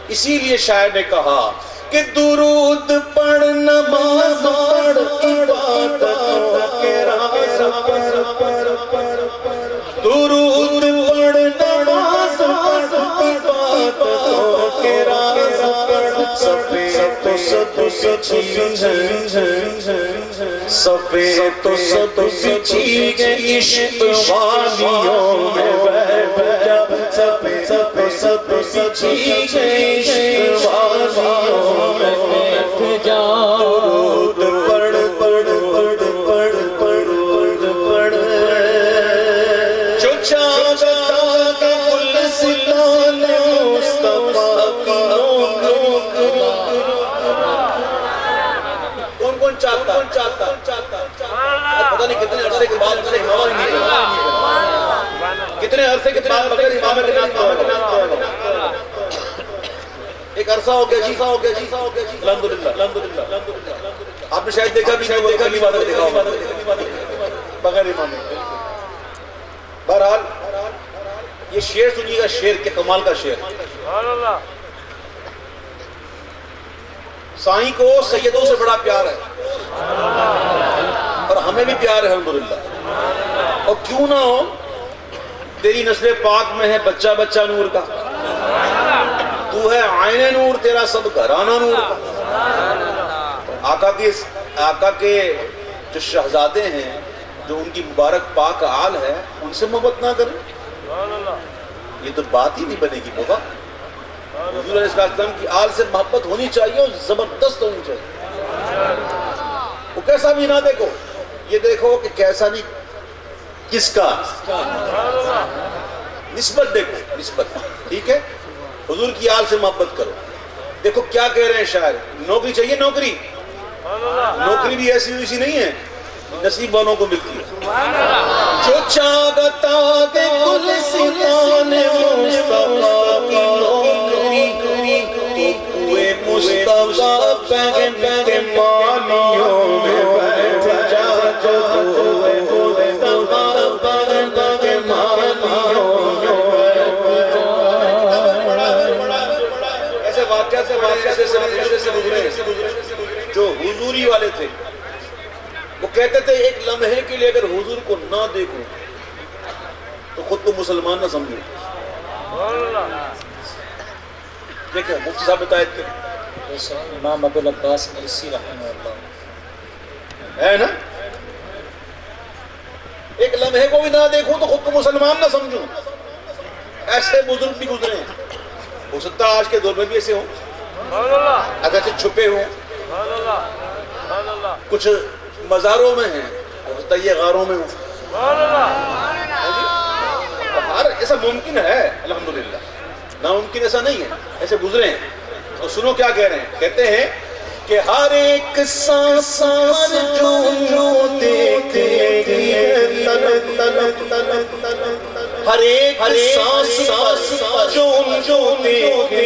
E: اسی لیے شاعر نے کہا کہ درود پڑھ نماز پڑھ عبادتوں کے راز پڑھ، درود پڑھ نماز پڑھ عبادتوں کے راز پڑھ. سفید تو سب بچھی سفید تو سب بچھی عشق والیوں میں بیٹھ جا، سفید تو سب بچھی عشق والیوں میں بیٹھ جا. درود پڑھ پڑھ پڑھ پڑھ پڑھ پڑھ، جو چاہتا کہ گلستان مصطفیٰ کی کون چاہتا؟ پتہ نہیں کتنے عرصے کے بعد کتنے عرصے کے بعد بغیر امام کے نام ایک عرصہ ہو گیا جی. الحمدللہ آپ نے شاید دیکھا بھی نہیں، وہ کبھی بات دیکھا ہوگا بغیر امام. بہرحال یہ شعر سنیے گا، شعر کے کمال کا شعر. سائیں کو سیدوں سے بڑا پیار ہے اور ہمیں بھی پیار ہے الحمدللہ. اور کیوں نہ ہو، تیری نسل پاک میں ہے بچہ بچہ نور کا، تو ہے عین نور، تیرا سب گھرانہ نور کا. آقا کے جو شہزادے ہیں، جو ان کی مبارک پاک آل ہے، ان سے محبت نہ کریں، یہ تو بات ہی نہیں بنے گی. بابا حضور علیہ السلام کی آل سے محبت ہونی چاہیے اور زبردست ہونی چاہیے. وہ کیسا بھی نہ دیکھو، یہ دیکھو کہ کیسا نہیں، کس کا نسبت دیکھو، نسبت. ٹھیک ہے؟ حضور کی آل سے محبت کرو. دیکھو کیا کہہ رہے ہیں شاعر، نوکری چاہیے، نوکری بھی ایسی ویسی نہیں ہے، نصیب والوں کو ملتی ہے. جو چاہتا کہ گلستان مصطفیٰ کی نوکری
C: مصطفیٰ پہن کے مالیوں میں بیٹھ جا جو ہوئے مصطفیٰ پہن کے مالیوں میں بیٹھ جا.
E: ایسے واقعہ سے گزرے جو حضوری والے تھے، وہ کہتے تھے ایک لمحے کے لیے اگر حضور کو نہ دیکھوں تو خود کو مسلمان نہ سمجھوں. دیکھیں مفتی صاحب بتائے تھے
F: امام ابو العباس مرسی رحمہ اللہ
E: ہے نا، ایک لمحے کو بھی نہ دیکھوں تو خود کو مسلمان نہ سمجھوں. ایسے بزرگ بھی گزرے ہیں، ہو سکتا ہے آج کے دور میں بھی ایسے ہوں، اگرچہ چھپے ہوں، کچھ مزاروں میں ہیں، ہو سکتا ہے یہ غاروں میں ہوں. ہر ایسا ممکن ہے الحمدللہ، ناممکن ایسا نہیں ہے، ایسے گزرے ہیں. تو سنو کیا کہہ رہے ہیں، کہتے ہیں کہ ہر ایک سانس جو دیکھے ہر ایک سانس جو دیکھے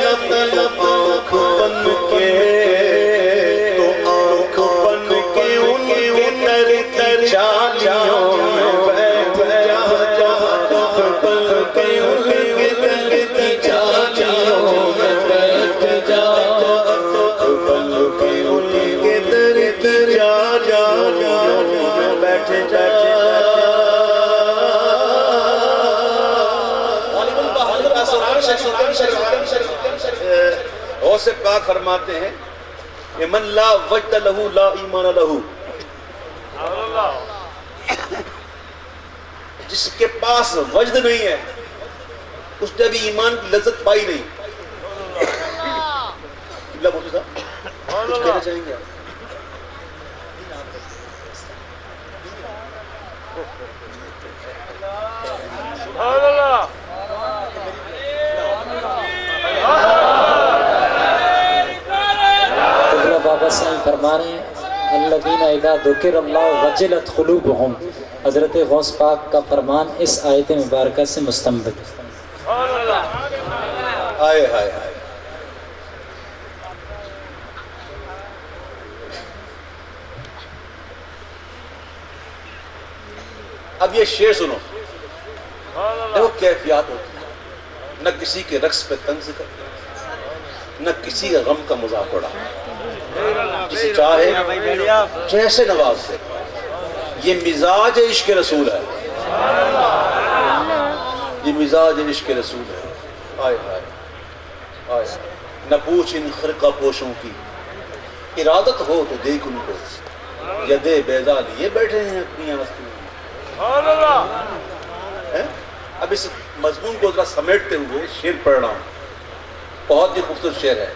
E: آنکھ بن کے تو آنکھ بن کے ان کے تر چالیوں میں بیٹھ جا بن کے ان کے تر چالیوں میں بیٹھ جا بن کے ان کے تر چالیوں میں بیٹھ جا. غوث پاک فرماتے ہیں کہ من لا وجد لہو لا ایمان لہو، جس کے پاس وجد نہیں ہے اس نے بھی ایمان کی لذت پائی نہیں. کچھ کہنا چاہیں گے آپ؟
F: بابا صاحب فرما رہے ہیں الذین اذا ذکر اللہ وجلت قلوبہم. حضرت غوث پاک کا فرمان اس آیت مبارکہ سے مستنبط ہے.
E: ہائے ہائے ہائے. اب یہ شعر سنو، دیکھو کیفیات ہوتی ہے، نہ کسی کے رقص پہ طنز کر، نہ کسی کے غم کا مذاق اڑا، جسے چاہے جیسے نواز دے. یہ مزاج عشق رسول ہے، یہ مزاج عشق رسول ہے. آئے آئے آئے. نہ پوچھ ان خرقہ پوشوں کی، ارادت ہو تو دیکھ ان کو، یدے بیضا لیے بیٹھے ہیں اپنی آستین. اب اس مضمون کو ذرا سمیٹتے ہوئے شعر پڑھ رہا ہوں، بہت ہی خوبصورت شعر ہے،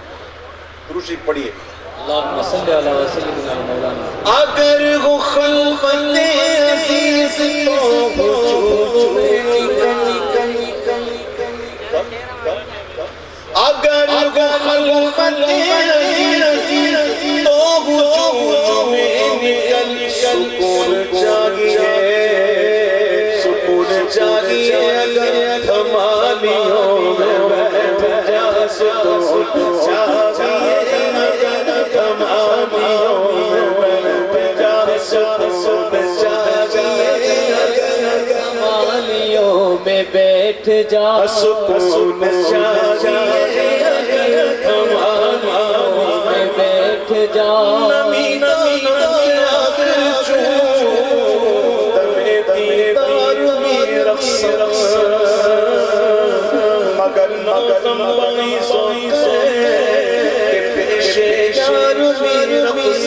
E: درود شریف پڑھیے.
F: اللہم صلی علی سیدنا مولانا.
C: اگر وہ خلقت عزیز تو وجود میں، اگر وہ خلقت عزیز تو وجود میں نکل سکون چاہیے، سکون چاہیے. اگر دھمالیوں میں بیٹھ جا سکون چاہیے،
F: میں بیٹھ جا
C: سکون چاہیے،
F: میں بیٹھ جا.
C: نمی نمی مگر نظم بنی سوئی سے پیشے یار میری رقص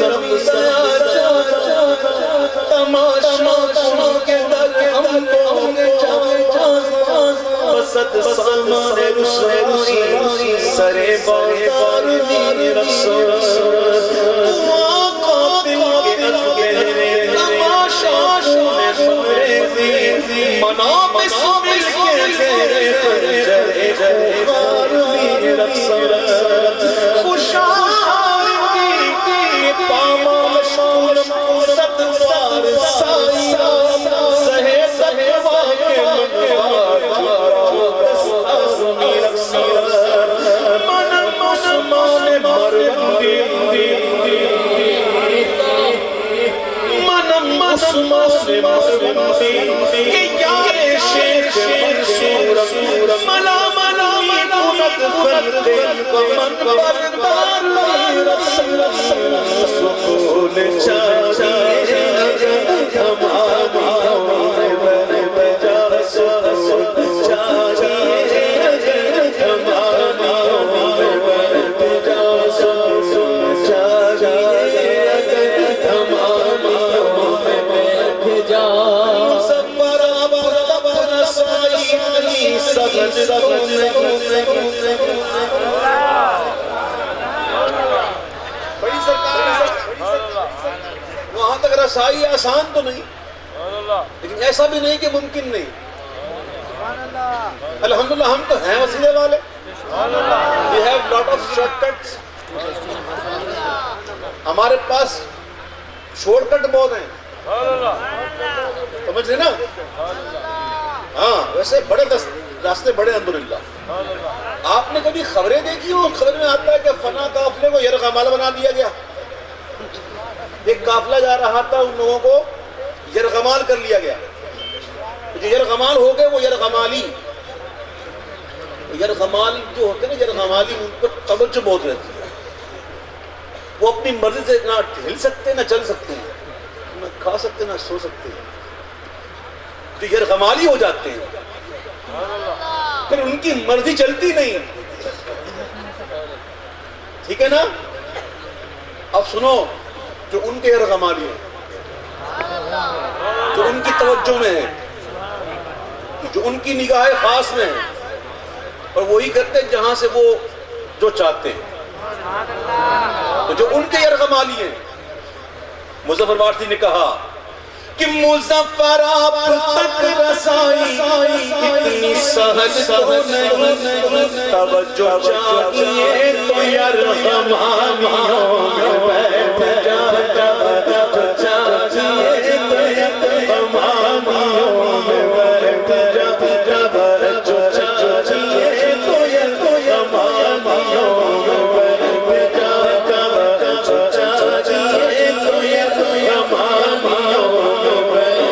C: تماشا کے در ہم کو بسد سامان رسول سرے بازار میری رقص قاتل کے اتگہرے تماشا منا بسمل کے خنجر خوار میری رقص خوشار کی پامال شور ست وار سائیہ سہے سہے واقع منوار میری رقص من من بردار رسول سکون چاہیے تمامیوں میں بجا سکون چاہیے تمامیوں میں بجا سکون چاہیے تمامیوں میں بجا سفر آباد رسائی سگن وہاں تک رسائی آسان تو نہیں، لیکن ایسا بھی نہیں کہ ممکن نہیں۔ الحمدللہ ہم تو ہیں وسیلے والے، we have lot of shortcuts، ہمارے پاس شارٹ کٹ بہت ہیں، سمجھ رہے نا؟ ہاں ویسے بڑے راستے بڑے الحمدللہ۔ آپ نے کبھی خبریں دیکھی ہو؟ خبر میں آتا ہے کہ فلاں قافلے کو یرغمال بنا دیا گیا، ایک قافلہ جا رہا تھا، ان لوگوں کو یرغمال کر لیا گیا۔ جو یرغمال ہو گئے وہ یرغمالی جو ہوتے ہیں نا، یرغمالی ان پر توجہ بہت رہتی ہے، وہ اپنی مرضی سے نہ ہل سکتے نہ چل سکتے ہیں، نہ کھا سکتے نہ سو سکتے ہیں، جو یرغمالی ہو جاتے ہیں پھر ان کی مرضی چلتی نہیں، ٹھیک ہے نا؟ اب سنو، جو ان کے یرغمالی ہیں، جو ان کی توجہ میں ہے، جو ان کی نگاہ خاص میں ہے، اور وہی کرتے ہیں جہاں سے وہ جو چاہتے ہیں، تو جو ان کے یرغمالی ہیں، مظفر وارثی نے کہا کہ مظفر آپ تک رسائی اتنی سہل تو نہیں، توجہ چاہیے تو یرغمالیوں میں بیٹھ جا، توجہ چاہیے تو یرغمالیوں میں بیٹھ جا، توجہ چاہیے تو یرغمالیوں میں بیٹھ جا، توجہ چاہیے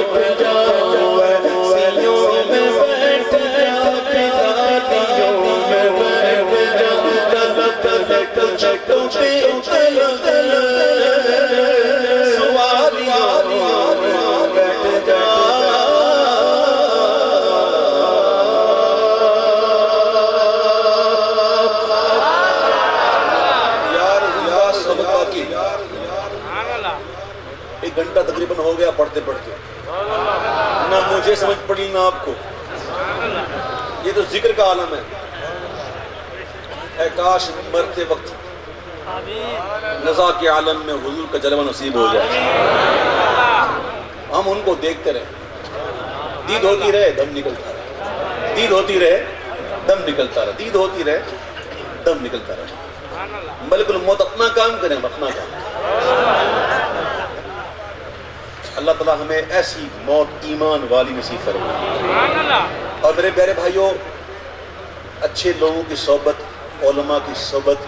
C: تو یرغمالیوں گھنٹہ تقریباً ہو گیا پڑھتے پڑھتے، نہ مجھے سمجھ پڑی نہ آپ کو۔ یہ تو ذکر کا عالم ہے، اے کاش مرتے وقت نزا کے عالم میں حضور کا جلوہ نصیب ہو جائے، ہم ان کو دیکھتے رہیں، دید ہوتی رہے دم نکلتا رہے، دید ہوتی رہے دم نکلتا رہے، دید ہوتی رہے دم نکلتا رہے۔ ملک الموت اپنا کام کریں، اپنا کام۔ اللہ تعالیٰ ہمیں ایسی موت ایمان والی نصیب فرمائے۔ اور میرے پیارے بھائیوں، اچھے لوگوں کی صحبت، علماء کی صحبت،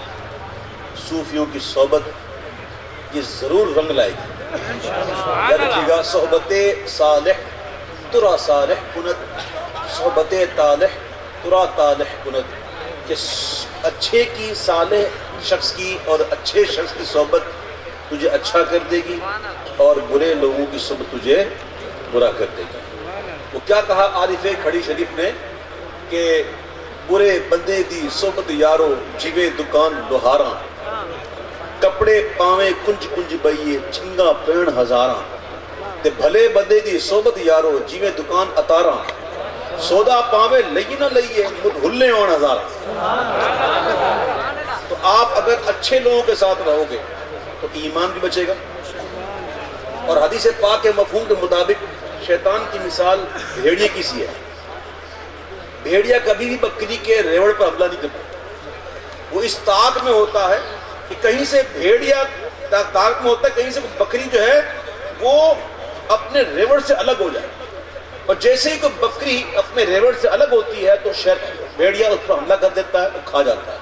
C: صوفیوں کی صحبت، یہ ضرور رنگ لائے گی۔ یاد رکھیے گا، صحبت صالح ترا صالح کنت، صحبت طالح ترا طالح کنت، کہ اچھے کی، صالح شخص کی اور اچھے شخص کی صحبت تجھے اچھا کر دے گی، اور برے لوگوں کی صحبت تجھے برا کر دے گی۔ وہ کیا کہا عارف کھڑی شریف نے کہ برے بندے دی صحبت یارو جیوے دکان لوہاراں، کپڑے پاویں کنج کنج بئیے چھنگا پین ہزاراں، تے بھلے بندے دی صحبت یارو جیوے دکان اتاراں، سودا پاویں لئی نہ لئیے مد ہلے اون ہزاراں۔ تو آپ اگر اچھے لوگوں کے ساتھ رہو گے تو ایمان بھی بچے گا، اور حدیث پاک کے مفہوم کے مطابق شیطان کی مثال بھیڑیے کی سی ہے۔ بھیڑیا کبھی بھی بکری کے ریوڑ پر حملہ نہیں کرتا، وہ اس طاق میں ہوتا ہے کہ کہیں سے بھیڑیا طاق میں ہوتا ہے، کہیں سے بکری جو ہے وہ اپنے ریوڑ سے الگ ہو جائے، اور جیسے ہی کوئی بکری اپنے ریوڑ سے الگ ہوتی ہے تو بھیڑیا اس پر حملہ کر دیتا ہے، وہ کھا جاتا ہے۔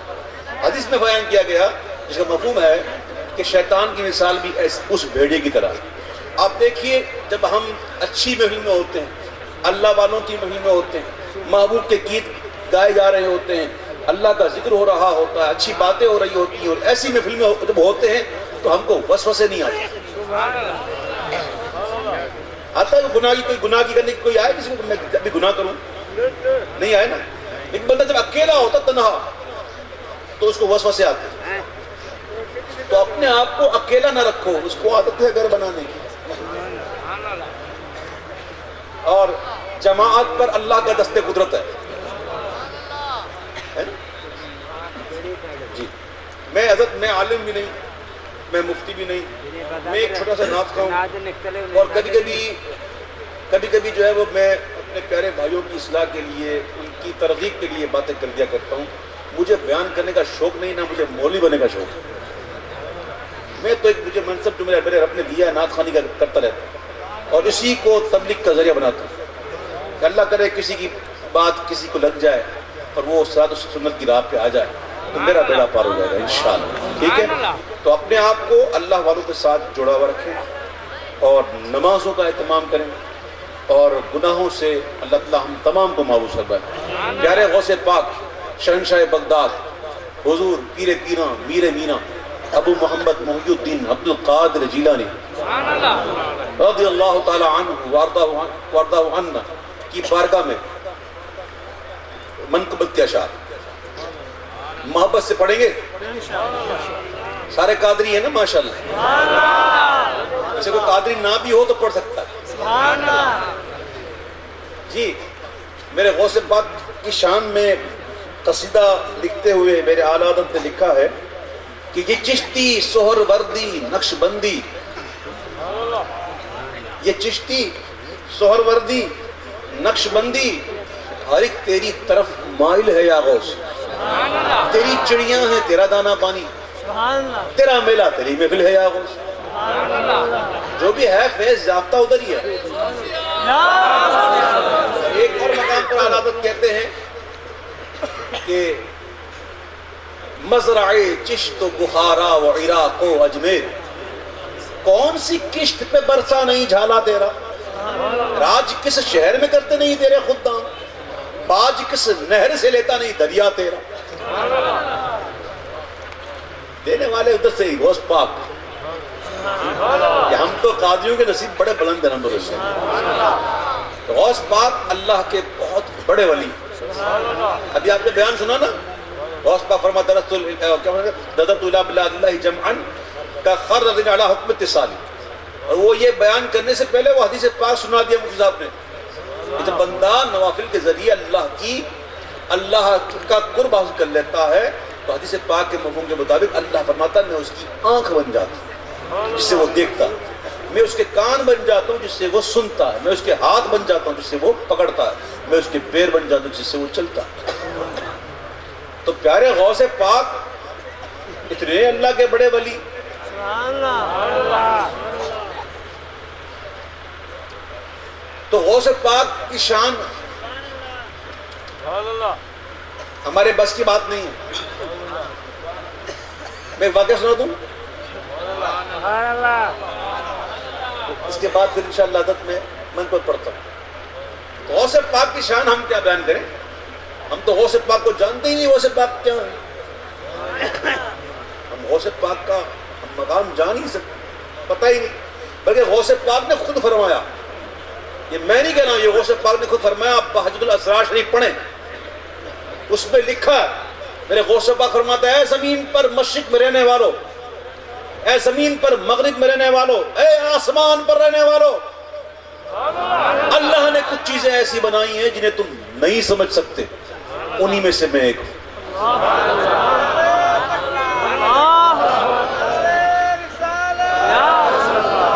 C: حدیث میں بیان کیا گیا جس کا مفہوم ہے کہ شیطان کی مثال بھی اس بھیڑیے کی طرح ہے۔ آپ دیکھیے، جب ہم اچھی محفل میں ہوتے ہیں، اللہ والوں کی محفل میں ہوتے ہیں، محبوب کے گیت گائے جا رہے ہوتے ہیں، اللہ کا ذکر ہو رہا ہوتا ہے، اچھی باتیں ہو رہی ہوتی ہیں، اور ایسی محفل میں جب ہوتے ہیں تو ہم کو وسوسے نہیں آتے. آتا ہے کوئی گناہ کی کرنے کی کوئی آئے کسی کو میں ابھی گناہ کروں؟ نہیں آئے نا. ایک بندہ جب اکیلا ہوتا تنہا تو اس کو وسوسے آتے ہیں. تو اپنے آپ کو اکیلا نہ رکھو، اس کو عادت ہے گھر بنانے کی. اور جماعت پر اللہ کا دست قدرت ہے. جی میں عالم بھی نہیں، میں مفتی بھی نہیں، میں ایک چھوٹا سا نعت خواہ ہوں. اور کبھی کبھی جو ہے وہ میں اپنے پیارے بھائیوں کی اصلاح کے لیے، ان کی ترغیب کے لیے باتیں کر دیا کرتا ہوں. مجھے بیان کرنے کا شوق نہیں، نہ مجھے مولوی بننے کا شوق ہے. میں تو مجھے منصب جو میرے رب نے دیا ہے نعت خوانی کا کرتا رہتا ہوں، اور اسی کو تبلیغ کا ذریعہ بناتا ہوں. کہ اللہ کرے کسی کی بات کسی کو لگ جائے اور وہ صراط و سنت کی راہ پہ آ جائے تو میرا بیڑا پار ہو جائے گا انشاءاللہ. ٹھیک ہے؟ تو اپنے آپ کو اللہ والوں کے ساتھ جڑا ہوا رکھیں اور نمازوں کا اہتمام کریں اور گناہوں سے اللہ تعالیٰ ہم تمام کو معاف فرمائے. پیارے غوث پاک شہنشاہ بغداد حضور پیر پیراں میر مینا ابو محمد محی الدین عبد القادر جیلانی رضی اللہ تعالی عنہ وارضہ عنہ کی بارگاہ میں منقبت کے اشعار محبت سے پڑھیں گے. سارے قادری ہیں نا ماشاءاللہ؟ جیسے کوئی قادری نہ بھی ہو تو پڑھ سکتا ہے. جی میرے غوث پاک کی شان میں قصیدہ لکھتے ہوئے میرے اعلیٰ حضرت نے لکھا ہے کہ یہ چشتی سہر وردی نقش بندی، یہ چشتی سہر وردی نقش بندی ہر ایک تیری طرف مائل ہے یا غوث. تیری چڑیاں ہیں تیرا دانا پانی، تیرا میلہ تیری محفل ہے یا غوث. جو بھی ہے فیض یافتہ ادھر ہی ہے. ایک اور مقام پر اعلیٰ حضرت کہتے ہیں کہ مزرع چشت و بخارا و عراق و اجمیر، کون سی کشت پہ برسا نہیں جھالا تیرا، راج کس شہر میں کرتے نہیں تیرے خدام، باج کس نہر سے لیتا نہیں دریا تیرا. دینے والے ادھر سے ہی غوث پاک. کہ ہم تو قادریوں کے نصیب بڑے بلند ہیں نمبر سے. غوث پاک اللہ کے بہت بڑے ولی. ابھی آپ نے بیان سنا نا، غوث پاک فرماتا ددرت الی بلاد اللہ جمعا کخرر علی حکم اتصالی. اور وہ یہ بیان کرنے سے پہلے وہ حدیث پاک سنا دیا مفتی صاحب نے کہ جب بندہ نوافل کے ذریعے اللہ کا قرب حاصل کر لیتا ہے تو حدیث پاک کے مفہوم کے مطابق اللہ فرماتا ہے میں اس کی آنکھ بن جاتا ہوں جس سے وہ دیکھتا ہے، میں اس کے کان بن جاتا ہوں جس سے وہ سنتا ہے، میں اس کے ہاتھ بن جاتا ہوں جس سے وہ پکڑتا ہے، میں اس کے پیر بن جاتا ہوں جس سے وہ چلتا ہے. تو پیارے غوث پاک اتنے اللہ کے بڑے ولی. تو غوث پاک کی شان ہمارے بس کی بات نہیں ہے. میں واقعہ سنا دوں، اس کے بعد پھر انشاءاللہ عادت میں من کو پڑھتا ہوں. غوث پاک کی شان ہم کیا بیان کریں؟ ہم تو غوث پاک کو جانتے ہی نہیں. غوث پاک کیا ہے؟ ہم غوث پاک کا مقام جان ہی سکتے، پتہ ہی نہیں. بلکہ غوث پاک نے خود فرمایا، یہ میں نہیں کہہ رہا ہوں، یہ غوث پاک نے خود فرمایا. آپ بہجت الاسرار شریف پڑھیں، اس میں لکھا ہے میرے غوث پاک فرماتا ہے اے زمین پر مشرق میں رہنے والو، اے زمین پر مغرب میں رہنے والو، اے آسمان پر رہنے والو، اللہ نے کچھ چیزیں ایسی بنائی ہیں جنہیں تم نہیں سمجھ سکتے، انہی میں سے میں ایک ہوں.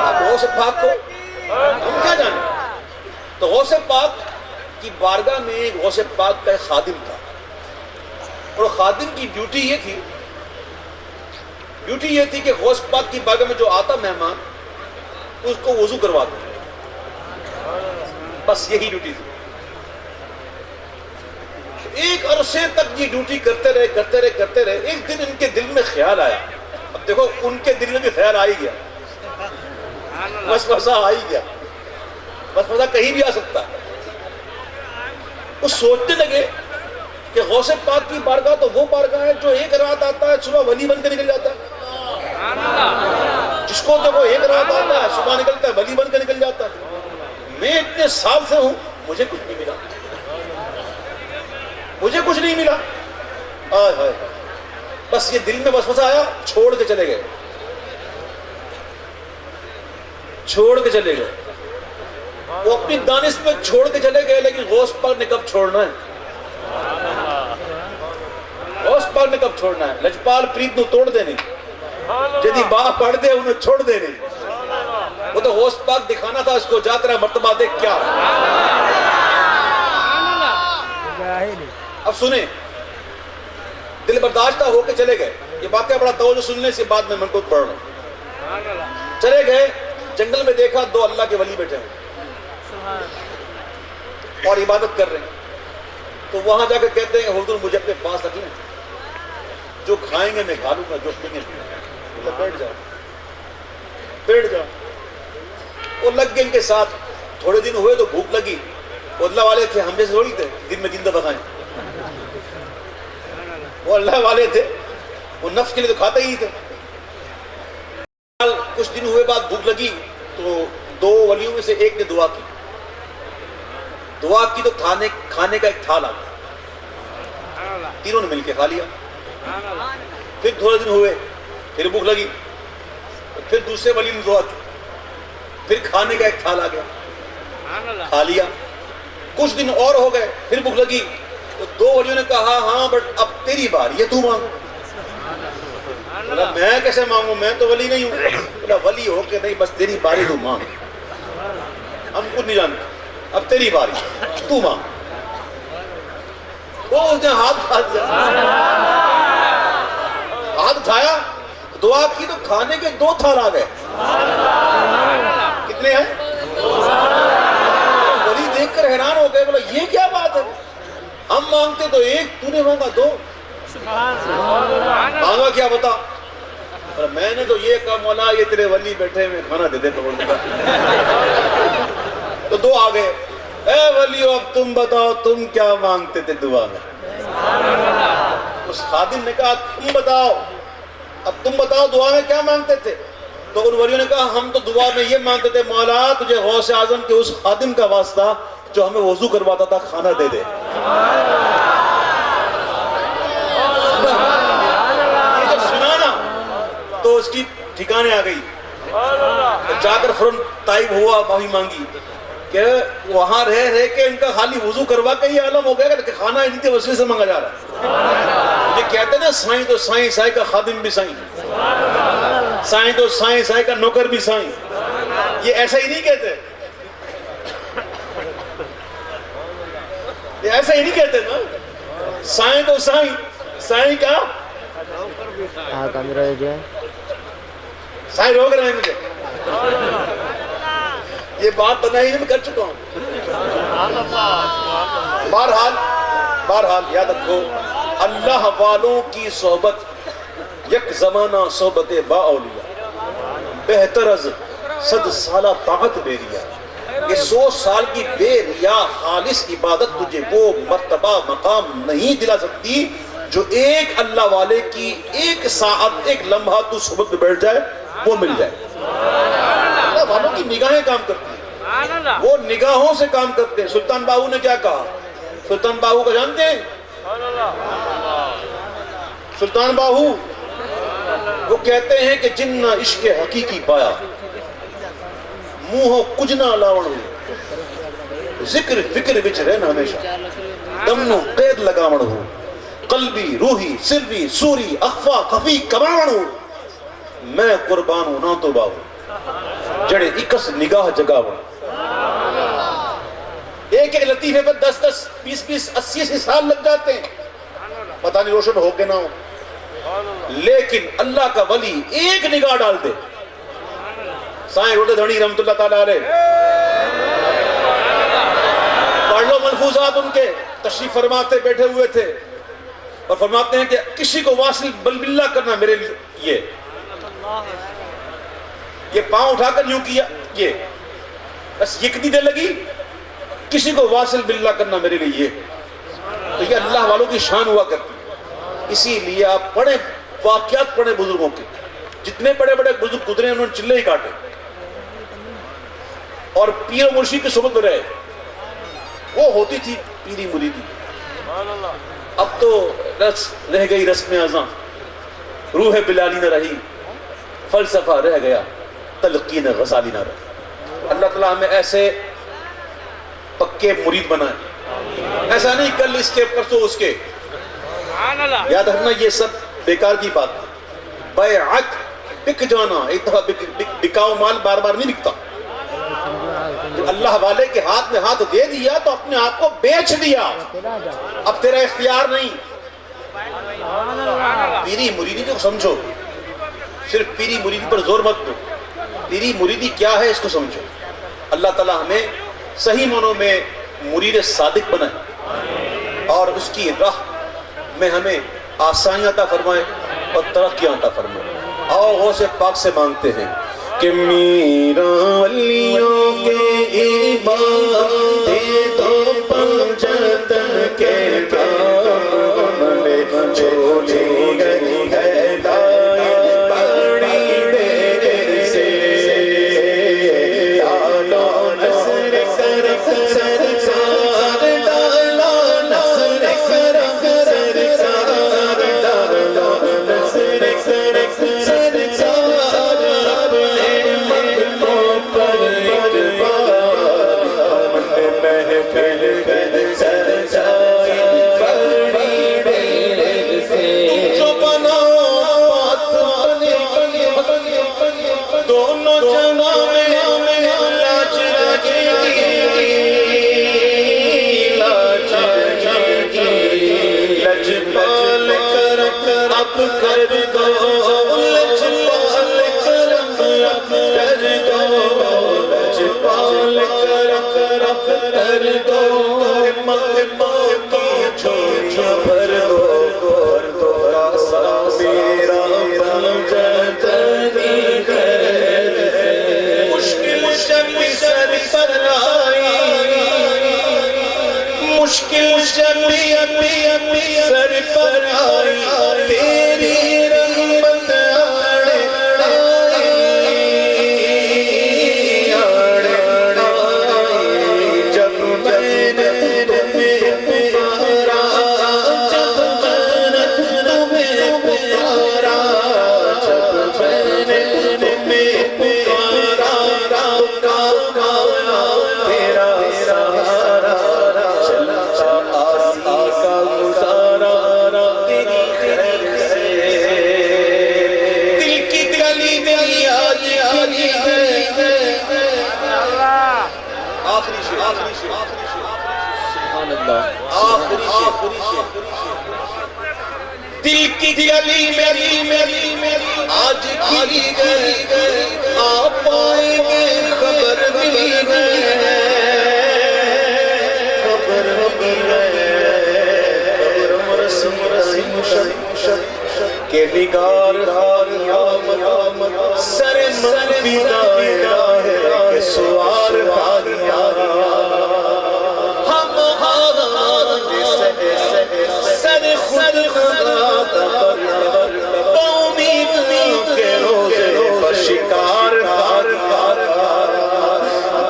C: اب غوث پاک کو ہم کیا جانیں؟ تو غوث پاک کی بارگاہ میں غوث پاک کا ایک خادم تھا، اور خادم کی ڈیوٹی یہ تھی کہ غوث پاک کی بارگاہ میں جو آتا مہمان اس کو وضو کروا دو. بس یہی ڈیوٹی تھی. ایک عرصے تک یہ ڈیوٹی کرتے رہے. ایک دن ان کے دل میں خیال آیا. اب دیکھو ان کے دل میں بھی خیال آ ہی گیا، وسوسہ آ ہی گیا، وسوسہ کہیں بھی آ سکتا ہے. وہ سوچنے لگے کہ غوث پاک کی بارگاہ تو وہ بارگاہ ہے جو ایک رات آتا ہے صبح ولی بن کے نکل جاتا ہے. جس کو دیکھو ایک رات آتا ہے صبح نکلتا ہے ولی بن کے نکل جاتا ہے. میں اتنے سال سے ہوں مجھے کچھ نہیں ملا, مجھے کچھ نہیں ملا. آئے ہائے, بس یہ دل میں وسوسہ آیا, چھوڑ کے چلے گئے, چھوڑ کے چلے گئے. وہ اپنی دانش میں چھوڑ کے چلے گئے, لیکن غوث پاک نے کب چھوڑنا ہے؟ غوث پاک نے کب چھوڑنا ہے؟ لجپال پریت نو توڑ دے نہیں, جدی باہ پڑھ دے انہیں چھوڑ دے نہیں. وہ تو غوث پاک دکھانا تھا اس کو, جا تیرا مرتبہ دیکھ کیا. اب سنیں, دل برداشتہ ہو کے چلے گئے. یہ واقعہ بڑا توجہ سننے سے بعد میں کو پڑھ رہا ہوں. چلے گئے, جنگل میں دیکھا دو اللہ کے ولی بیٹھے ہیں اور عبادت کر رہے ہیں. تو وہاں جا کے کہتے ہیں حضور مجھے اپنے پاس رکھیں, جو کھائیں گے میں کھا لوں گا, جو پئیں گے بیٹھ جاؤ, بیٹھ جاؤ. وہ لگ گئے ان کے ساتھ. تھوڑے دن ہوئے تو بھوک لگی. وہ اللہ والے تھے, ہم جیسے تھوڑی تھے دن میں 3 دفعہ کھائیں. وہ اللہ والے تھے, وہ نفس کے لیے تو کھاتے ہی تھے. کچھ دن ہوئے بعد بھوک لگی تو 2 ولیوں میں سے ایک نے دعا کی. دعا کی تو کھانے کا ایک تھال آ گیا, تینوں نے مل کے کھا لیا. پھر تھوڑے دن ہوئے, پھر بھوک لگی, پھر دوسرے ولی نے دعا کی, پھر کھانے کا ایک تھال آ گیا, کھا لیا. کچھ دن اور ہو گئے, پھر بھوک لگی تو 2 ولیوں نے کہا ہاں بٹ اب تیری باری ہے, تو مانگ. بولا میں کیسے مانگوں, میں تو ولی نہیں ہوں. بولا ولی ہو کے نہیں, بس تیری باری, تو مانگ, ہم کچھ نہیں جانتے, اب تیری باری, تو مانگ. وہ اس نے ہاتھ اٹھایا, دعا کی تو کھانے کے 2 تھال آ گئے. کتنے ہیں؟ ولی دیکھ کر حیران ہو گئے. بولا یہ کیا بات ہے, ہم مانگتے تو ایک, تو نے مانگا 2. مانگا کیا بتا؟ میں نے تو یہ کہا مولا یہ تیرے ولی بیٹھے میں کھانا دے دے پکڑ. تو 2 آ گئے. اے ولیو اب تم بتاؤ تم کیا مانگتے تھے دعا میں؟ اس خادم نے کہا تم بتاؤ, اب تم بتاؤ دعا میں کیا مانگتے تھے؟ تو ان ولیوں نے کہا ہم تو دعا میں یہ مانگتے تھے مولا تجھے غوث اعظم کے اس خادم کا واسطہ جو ہمیں وضو کرواتا تھا کھانا دے دے. جب سنا نا تو اس کی ٹھکانے آ گئی. جا کر فوراً طائب ہوا, معافی مانگی کہ وہاں رہ کے ان کا خالی وضو کروا کے یہ عالم ہو گیا کہ کھانا ان کے وسیلے سے مانگا جا رہا ہے. یہ کہتے ہیں نا سائیں تو سائیں, سائیں کا خادم بھی سائیں, سائیں تو سائیں, سائیں کا نوکر بھی سائیں. یہ ایسا ہی نہیں کہتے, یہ ایسا ہی نہیں کہتے نا. سائیں تو سائیں, سائیں کا سائیں روک رہے ہیں مجھے, یہ بات بنائی میں کر چکا ہوں. بہرحال یاد رکھو, اللہ والوں کی صحبت یک زمانہ صحبت با اولیاء, بہتر از 100 سالہ طاعت بے ریا. یہ 100 سال کی بے ریا خالص عبادت تجھے وہ مرتبہ مقام نہیں دلا سکتی جو ایک اللہ والے کی 1 ساعت 1 لمحہ تو صحبت میں بیٹھ جائے وہ مل جائے. اللہ والوں کی نگاہیں کام کرتی ہیں, وہ نگاہوں سے کام کرتے ہیں. سلطان باہو نے کیا کہا؟ سلطان باہو کو جانتے ہیں؟ سلطان باہو وہ کہتے ہیں کہ جن نہ عشق حقیقی پایا منہ کچھ نہ لاوڑ ہو, ذکر فکر وچ رہنا ہمیشہ دم نو قید لگاوڑ ہو, قلبی روحی سری سوری اخفا خفی کماوڑ ہو. میں قربان ہوں نہ تو باہو جڑے 21 نگاہ جگاوڑ. ایک لطیفے پر 10-10 20-20 80 سال لگ جاتے ہیں, پتہ نہیں روشن ہو کے نہ ہو, لیکن اللہ کا ولی ایک نگاہ ڈال دے. سائیں روٹے دھڑی رحمت اللہ تعالیٰ علیہ, پڑھ لو ملفوظات ان کے, تشریف فرماتے بیٹھے ہوئے تھے اور فرماتے ہیں کہ کسی کو واصل بل باللہ کرنا میرے لیے, یہ پاؤں اٹھا کر یوں کیا, یہ بس یہ کتنی دیر لگی, کسی کو واصل باللہ کرنا میرے لیے. تو یہ اللہ والوں کی شان ہوا کرتی ہے. اسی لیے آپ پڑھیں، واقعات پڑھیں بزرگوں کے. جتنے بڑے بڑے بزرگ گزرے انہوں نے چلے ہی کاٹے اور پیر و مرشید کی صحبت میں رہے. وہ ہوتی تھی پیری مریدی. اب تو رہ گئی رسم ازاں، روح بلالی نہ رہی، فلسفہ رہ گیا، تلقین غزالی نہ رہی. اللہ تعالیٰ ہمیں ایسے پکے مرید بنائے. ایسا نہیں کل اس کے پرسوں اس کے. یاد رکھنا یہ سب بیکار کی بات ہے. بیعت بک جانا، ایک دفعہ بکاؤ مال بار بار نہیں بکتا. اللہ والے کے ہاتھ میں ہاتھ دے دیا تو اپنے آپ کو بیچ دیا، اب تیرا اختیار نہیں. پیری مریدی کو سمجھو، صرف پیری مریدی پر زور مت دو. پیری مریدی کیا ہے اس کو سمجھو. اللہ تعالیٰ ہمیں صحیح معنوں میں مرید صادق بنائے اور اس کی راہ میں ہمیں آسانیاں عطا فرمائے اور ترقیاں عطا فرمائے. اور غوث پاک سے مانگتے ہیں کہ میرا ولیوں کے ایمان دے دو پنجتن کے کام میں چولی گئی ہے دائیں بڑی دیر سے. ڈالو نصر کر سرکار، ڈالو نصر کر سرکار، ڈالو نصر کر سرکار. مشکل سر پر آئی تیری رحمت جب میں نے تمہیں پکارا، جب میں نے تمہیں پکارا، جب میں نے تمہیں پکارا، تیرا سہارا دل کی گلی میں آج کھلی گئے، آپ آئیں گے خبر ملی گئے، خبر کے نگار سر منفی ہے سوار سر خود امید کے روزے پر شکار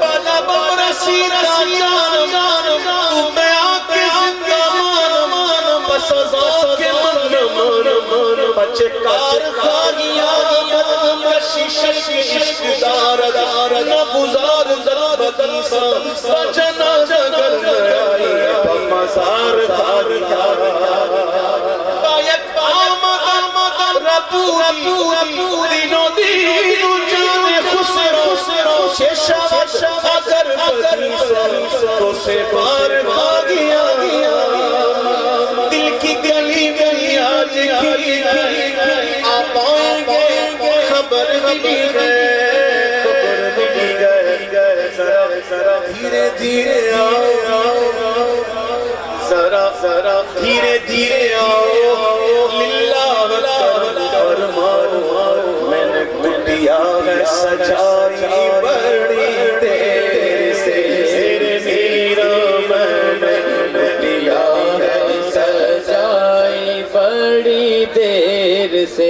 C: بلا برسی جان میں آ کے زندگان بس ازا کے من بچے کار خانیاں کشش عشقدار نہ گزار ضربتی سا جنا جگر آئی مزار بایت آمد ربو دینو جان خسرو ششد اگر بدی تو سے بار بھاگیا دل کی گلی آج کھلی آپ آئیں گے خبر ملی گئے ذرا دھیرے دھیرے آؤ، ذرا دھیرے دھیرے آؤ، للہ فرماؤ میں نے کٹیا ہے سجائی بڑی دیر سے، میرا میں نے کٹیا ہے
B: سے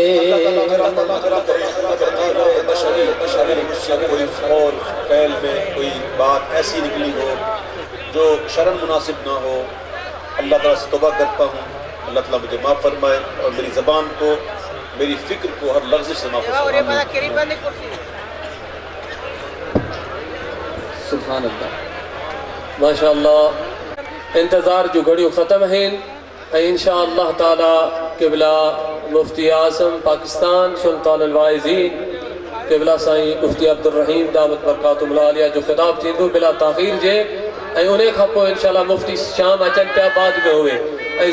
C: کوئی قول فعل میں کوئی بات ایسی نکلی ہو جو شرعاً مناسب نہ ہو، اللہ تعالیٰ سے توبہ کرتا ہوں، اللہ تعالیٰ مجھے معاف فرمائے اور میری زبان کو، میری فکر کو ہر لفظ سے محفوظ فرمائے۔
B: سبحان اللہ۔
D: ماشاء اللہ انتظار جو گھڑیوں ختم ہیں انشاءاللہ تعالی قبلہ مفتی اعظم پاکستان سلطان الواعظین قبلہ سائیں مفتی عبدالرحیم دعوت برکاتہم العالیہ جو خطاب تھیندو بلا تاخیر جے انہیں کھپو انشاءاللہ مفتی شام اچن پیا بعد میں ہوئے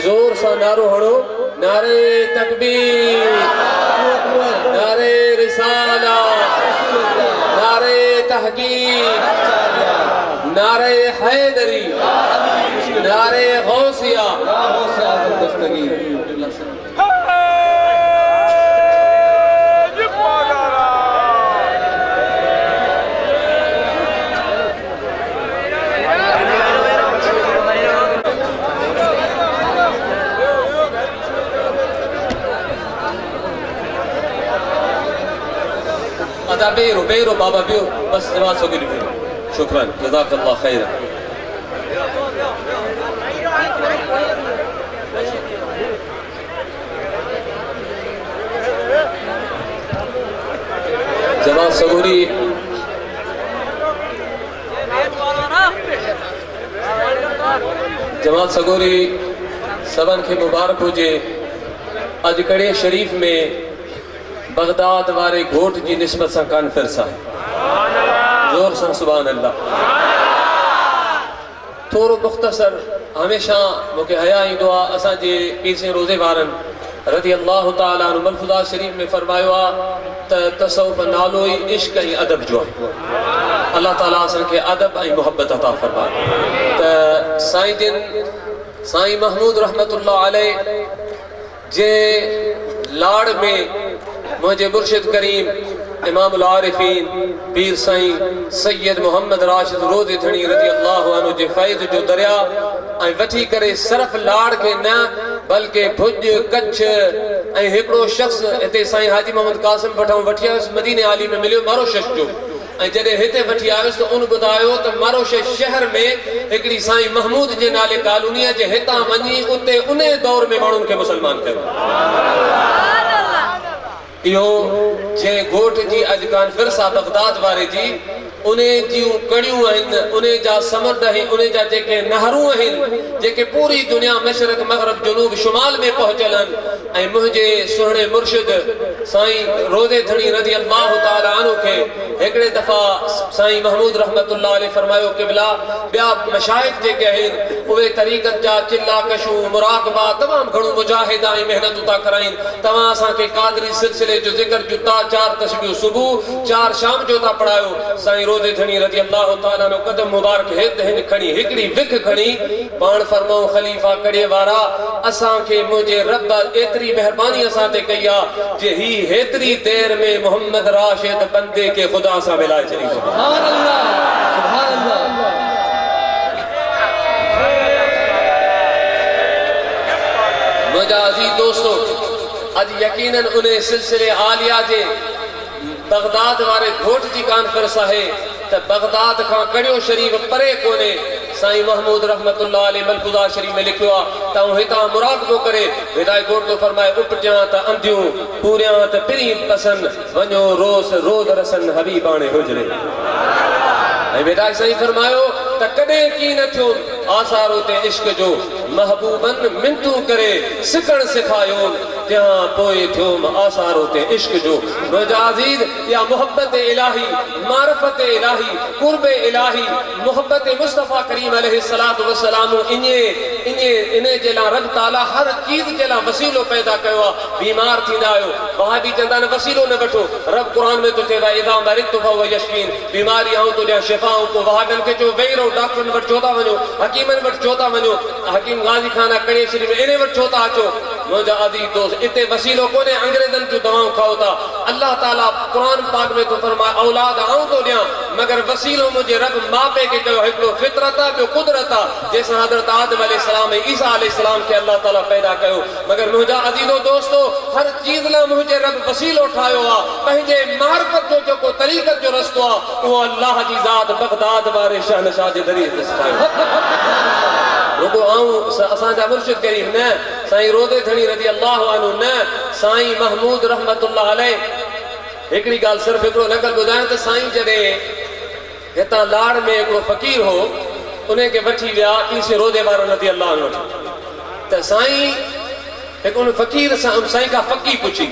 D: زور سا نعرو ہڑو، نعرے تکبیر، نعرے رسالہ، نعرے تحقیق، نعرے حیدری، نعرے غوثیہ، ادا بیرو بیرو بابا بیرو بس جواب سو گلی بیرو شکرا جزاک اللہ خیر۔ جماعت سگوری جماعت سگوری سبن کے مبارک ہو جے اج کڑے شریف میں بغداد وارے گھوٹ جی نسبت سا کانفرنس ہے، زور سا سبحان اللہ۔ تھوڑو مختصر ہمیشہ موقع حیائی دعا اساں جے پیر سے روزے وارن رضی اللہ تعالیٰ عنہ ملفوظات شریف میں فرمایا تصوف نالوئی عشق ای ادب جو ہے، اللہ تعالیٰ اساں کے ادب ای محبت عطا فرمائے۔ سائیں جن سائیں محمود رحمت اللہ علیہ جے لاڑ میں مجھے مرشد کریم امام العارفین پیر سائیں سید محمد راشد روزے دھنی رضی اللہ عنہ جے فیض جو دریا آئیں وٹھی کرے صرف لاڑ کے نہ بلکہ بھج کچھ آئیں ہکڑو شخص اتے سائیں حاجی محمد قاسم بٹھاؤں وٹھیا اس مدینہ عالی میں ملیو مارو شخص جو جدے ہتے وٹھی آویس تو ان بدایو تو ماروش شہر میں ایکڑی سائیں محمود جے نالے کالونی جے ہتا منی اتے انہیں دور میں مانون کے مسلمان کرو۔ یہ جے گھوٹ جی اج کانفرنس بغداد وارے جی انہیں جیوں کڑیوں ہیں، انہیں جا سمرد ہیں، انہیں جا جے کے نہروں ہیں جے کے پوری دنیا مشرق مغرب جنوب شمال میں پہنچلن اے مجھے سہنے مرشد سائیں روزے دھنی رضی اللہ تعالیٰ عنہ کے ایکڑے دفعہ سائیں محمود رحمت اللہ علیہ فرمایو قبلہ بیا مشاہد جے کے ہیں اوے طریقت جا چلا کشو مراقبہ تمام گھڑوں مجاہدائیں محنت اتا کرائیں تمام ساں کے قادری سلسلے جو ذکر جو تا 4 تسبیح صبح 4 شام جو تا پڑھایو سائیں روزے دھنی رضی اللہ تعالیٰ عنہ قدم مبارک ہت ہن کھڑی ہکڑی وکھ کھڑی پان فرماؤ خلیفہ کڑے وارا اساں کے مجھے رب ایتری مہربانی اساں تے کیا جے ہی ایتری دیر میں محمد راشد بندے کے خدا سا ملائے چلی
B: سبحان اللہ سبحان اللہ۔
D: مجازی دوستو اج یقیناً انہیں سلسلے عالیہ جے بغداد وارے گھوٹ جی کانفرنس ہے تو بغداد کھاں کڑیو شریف پرے کونے سائیں محمود رحمت اللہ علیہ ملفوظات شریف میں لکھوا تاؤں ہتا مراقبو کرے ہدای گھوٹ تو فرمائے اپجاں تا اندھیوں پوریاں تا پریم پسند ونجو روز رود رسن حبیبانے حجرے ہدای سائیں فرمائیو تا کڑے کی نہ تھیوں آثارو تے عشق جو محبوبن منتو کرے سکڑ سکھایو جہاں پوئے تھیوم آثارو تے عشق جو مجازید یا محبت الہی معرفت الہی قرب الہی محبت مصطفیٰ کریم علیہ السلام انہیں جلا رب تعالیٰ ہر چیز جلا وسیلو پیدا کیوا بیمار تھی نایو وہاں بھی چندان وسیلو نہ بٹھو رب قرآن میں تو تیوا اذا مرضت فهو یشفین بیماری آؤں تو جہاں شفاؤں کو وہاں بن کے جو ویرو ڈاکٹر نے بٹ چوتا ونو حکیمن بٹ چوتا ونو حکیم غازی خانہ کڑے شریف انہیں بٹ چوتا آچو مجھا عزیز دوست اتے وسیلوں کو نے انگریزن جو دواؤں کھاؤ تا اللہ
G: اللہ تعالیٰ قرآن پاک میں تو فرمائے اولاد آؤں تو دیا مگر وسیلوں مجھے رب ماپے کے کہو ہکڑو فطرتا بے قدرتا جیسے حضرت آدم علیہ السلام عیسیٰ علیہ السلام کے اللہ تعالیٰ پیدا کہو مگر مجھا عزیز و دوستو ہر چیز نہ مجھے رب وسیل اٹھایو آ پہنجے معرفت جو کو طریقت جو رستو آ وہ اللہ جی ذات بغداد وارے شہنشاہ جے ذریعے دستایو رکو آؤں اساں جا مرشد کریم نے سائیں رودے دھنی رضی اللہ عنہ نے سائیں محمود رحمت اللہ علیہ ایکڑی گال صرف ایکڑو نقل بدائیں تو سائیں جڑے ہتاں لاڑ میں ایکڑو فقیر ہو انہیں کے وٹھی ویا کیسے رودے وارا رضی اللہ عنہ تو سائیں ایک ان فقیر سائیں کا فقی پوچھی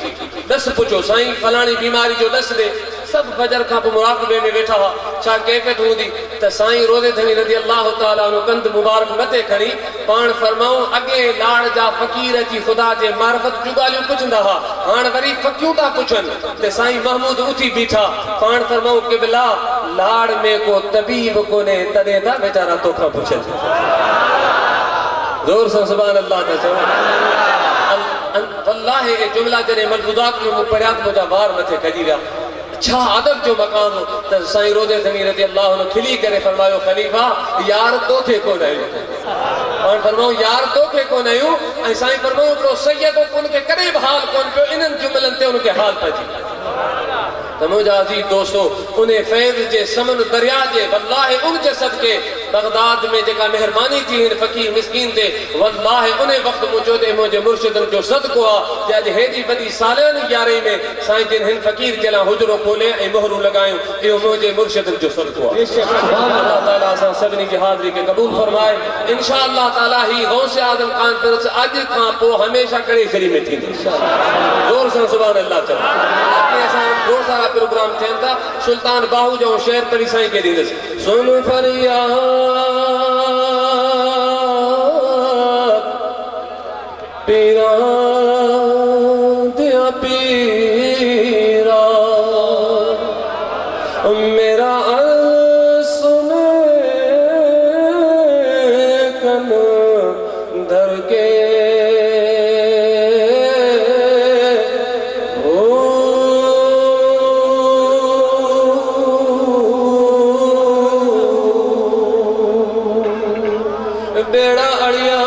G: دس پوچھو سائیں فلانی بیماری جو دس دے سب فجر کا پہ مراقبے میں بیٹھا ہوا چاہ کیفیت ہوں دی تو سائیں روزے دھنی رضی اللہ تعالیٰ عنہ کند مبارک متے کھڑی پان فرماؤں اگے لاڑ جا فقیر جی خدا جے معرفت جگالیوں پوچھن رہا ہاں وری فقیوں تا پوچھن تے سائیں محمود اٹھی بیٹھا پان فرماؤں کہ بلا لاڑ میں کو طبیب کو نے تدے تھا بیچارہ تو کھا پوچھن زور سے سبحان اللہ تا چاہو اللہ ہے جملہ جنہیں ملفوظات میں پڑھیات مجھا بار متھے کھجی گیا چھا عدد جو مقام ہو تو سائیں رودے دھنی رضی اللہ عنہ کھلی کرے فرمایو خلیفہ یار تو تھے کو نہیں اور فرماؤں یار تو تھے کو نہیں سائیں فرماؤں تو سیدوں کو ان کے قریب حال کون پہ انہن جملن تے ان کے حال پہ جی تو مجھا عزیز دوستو انہیں فیض جے سمن دریا جے واللہ ان کے صدقے بغداد میں جگہ مہربانی تھی ان فقیر مسکین تھے واللہ انہیں وقت مجھو دے مجھے مرشدن جو صدق ہوا جاج ہیدی بدی سالین گیارے میں سائیں جن ہن فقیر جلا حجروں کھولے اے مہروں لگائیں یہ مجھے مرشدن جو صدق ہوا اللہ تعالیٰ آسان سبنی کی حاضری کے قبول فرمائے انشاءاللہ تعالیٰ ہی غوث آدم کانفرنس آج کھاں پو ہمیشہ کڑے شری میں تھی زور سے سبحان اللہ چلا اپنے آسان بہت سارا پروگرام تھین تھا سلطان باہو جو شہر پری سائیں کے دیدے سن فریاد پیران دیا پیرا میرا سنے کن در کے بیڑا اڑیا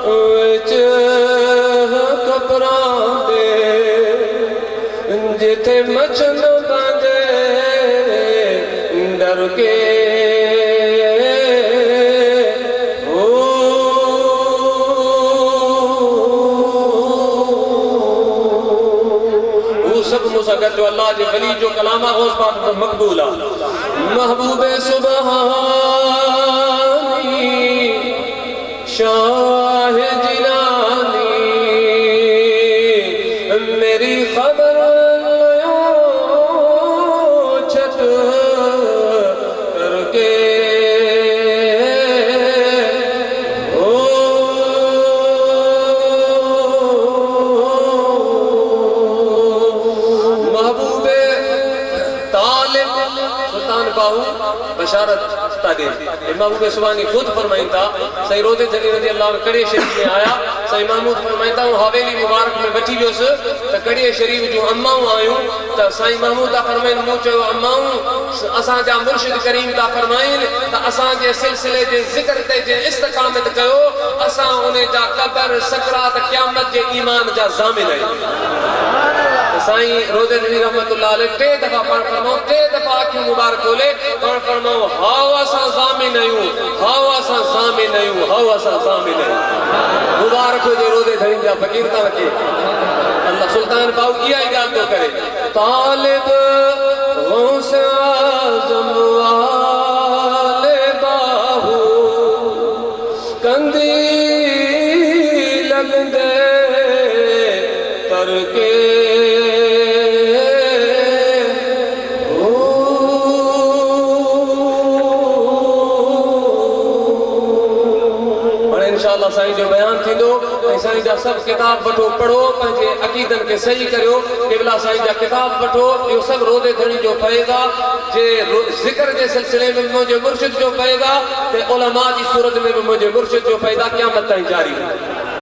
G: وچ کپران دے جتے مچھن باندے ڈر کے سب مساقت جو اللہ جی ولی جو کلامہ غوث پاک پر مقبولا محبوب سبحانی شاہ جلانی میری خبر لیو چھت کر کے محبوب طالب سلطان باہو بشارت محبوب سبحانی خود فرمائیں تھا سائیں رودے دھنی رضی اللہ عنہ کڑے شریف میں آیا سائیں محمود فرمائیں تھا وہ حویلی مبارک میں بچی جو سے تو کڑے شریف جو اماؤں آئیوں تو سائیں محمود تا فرمائیں موچے وہ اماؤں اساں جا مرشد کریم تا فرمائیں تو اساں جے سلسلے جے ذکر تے جے استقامت کہو اساں انہیں جا قبر سکرات قیامت جے ایمان جا زامن ہے سائیں رودے دھنی رحمت اللہ علیہ ٹے دفعہ پڑھ فرماؤں ٹے دفعہ آنکھیں مبارک کھولے پڑھ فرماؤں ہاوا سا زامن ایوں ہاوا سا زامن ایوں ہاوا سا زامن ایوں مبارک ہو جے رودے دھنی جا فقیر تا رکھے اللہ سلطان باہو کیا ہی گال تو کرے طالب غوث اعظم والے باہو کندی لگ دے کر کے انشاءاللہ سائیں جو بیان تھی دو سائیں جا سب کتاب بٹھو پڑھو پہنچے عقیدن کے صحیح کریو قبلہ سائیں جا کتاب بٹھو یہ سب رودے دھنی جو فائدہ جے ذکر جے سلسلے میں مجھے مرشد جو فائدہ تے علماء کی صورت میں مجھے مرشد جو فائدہ قیامت تائیں جاری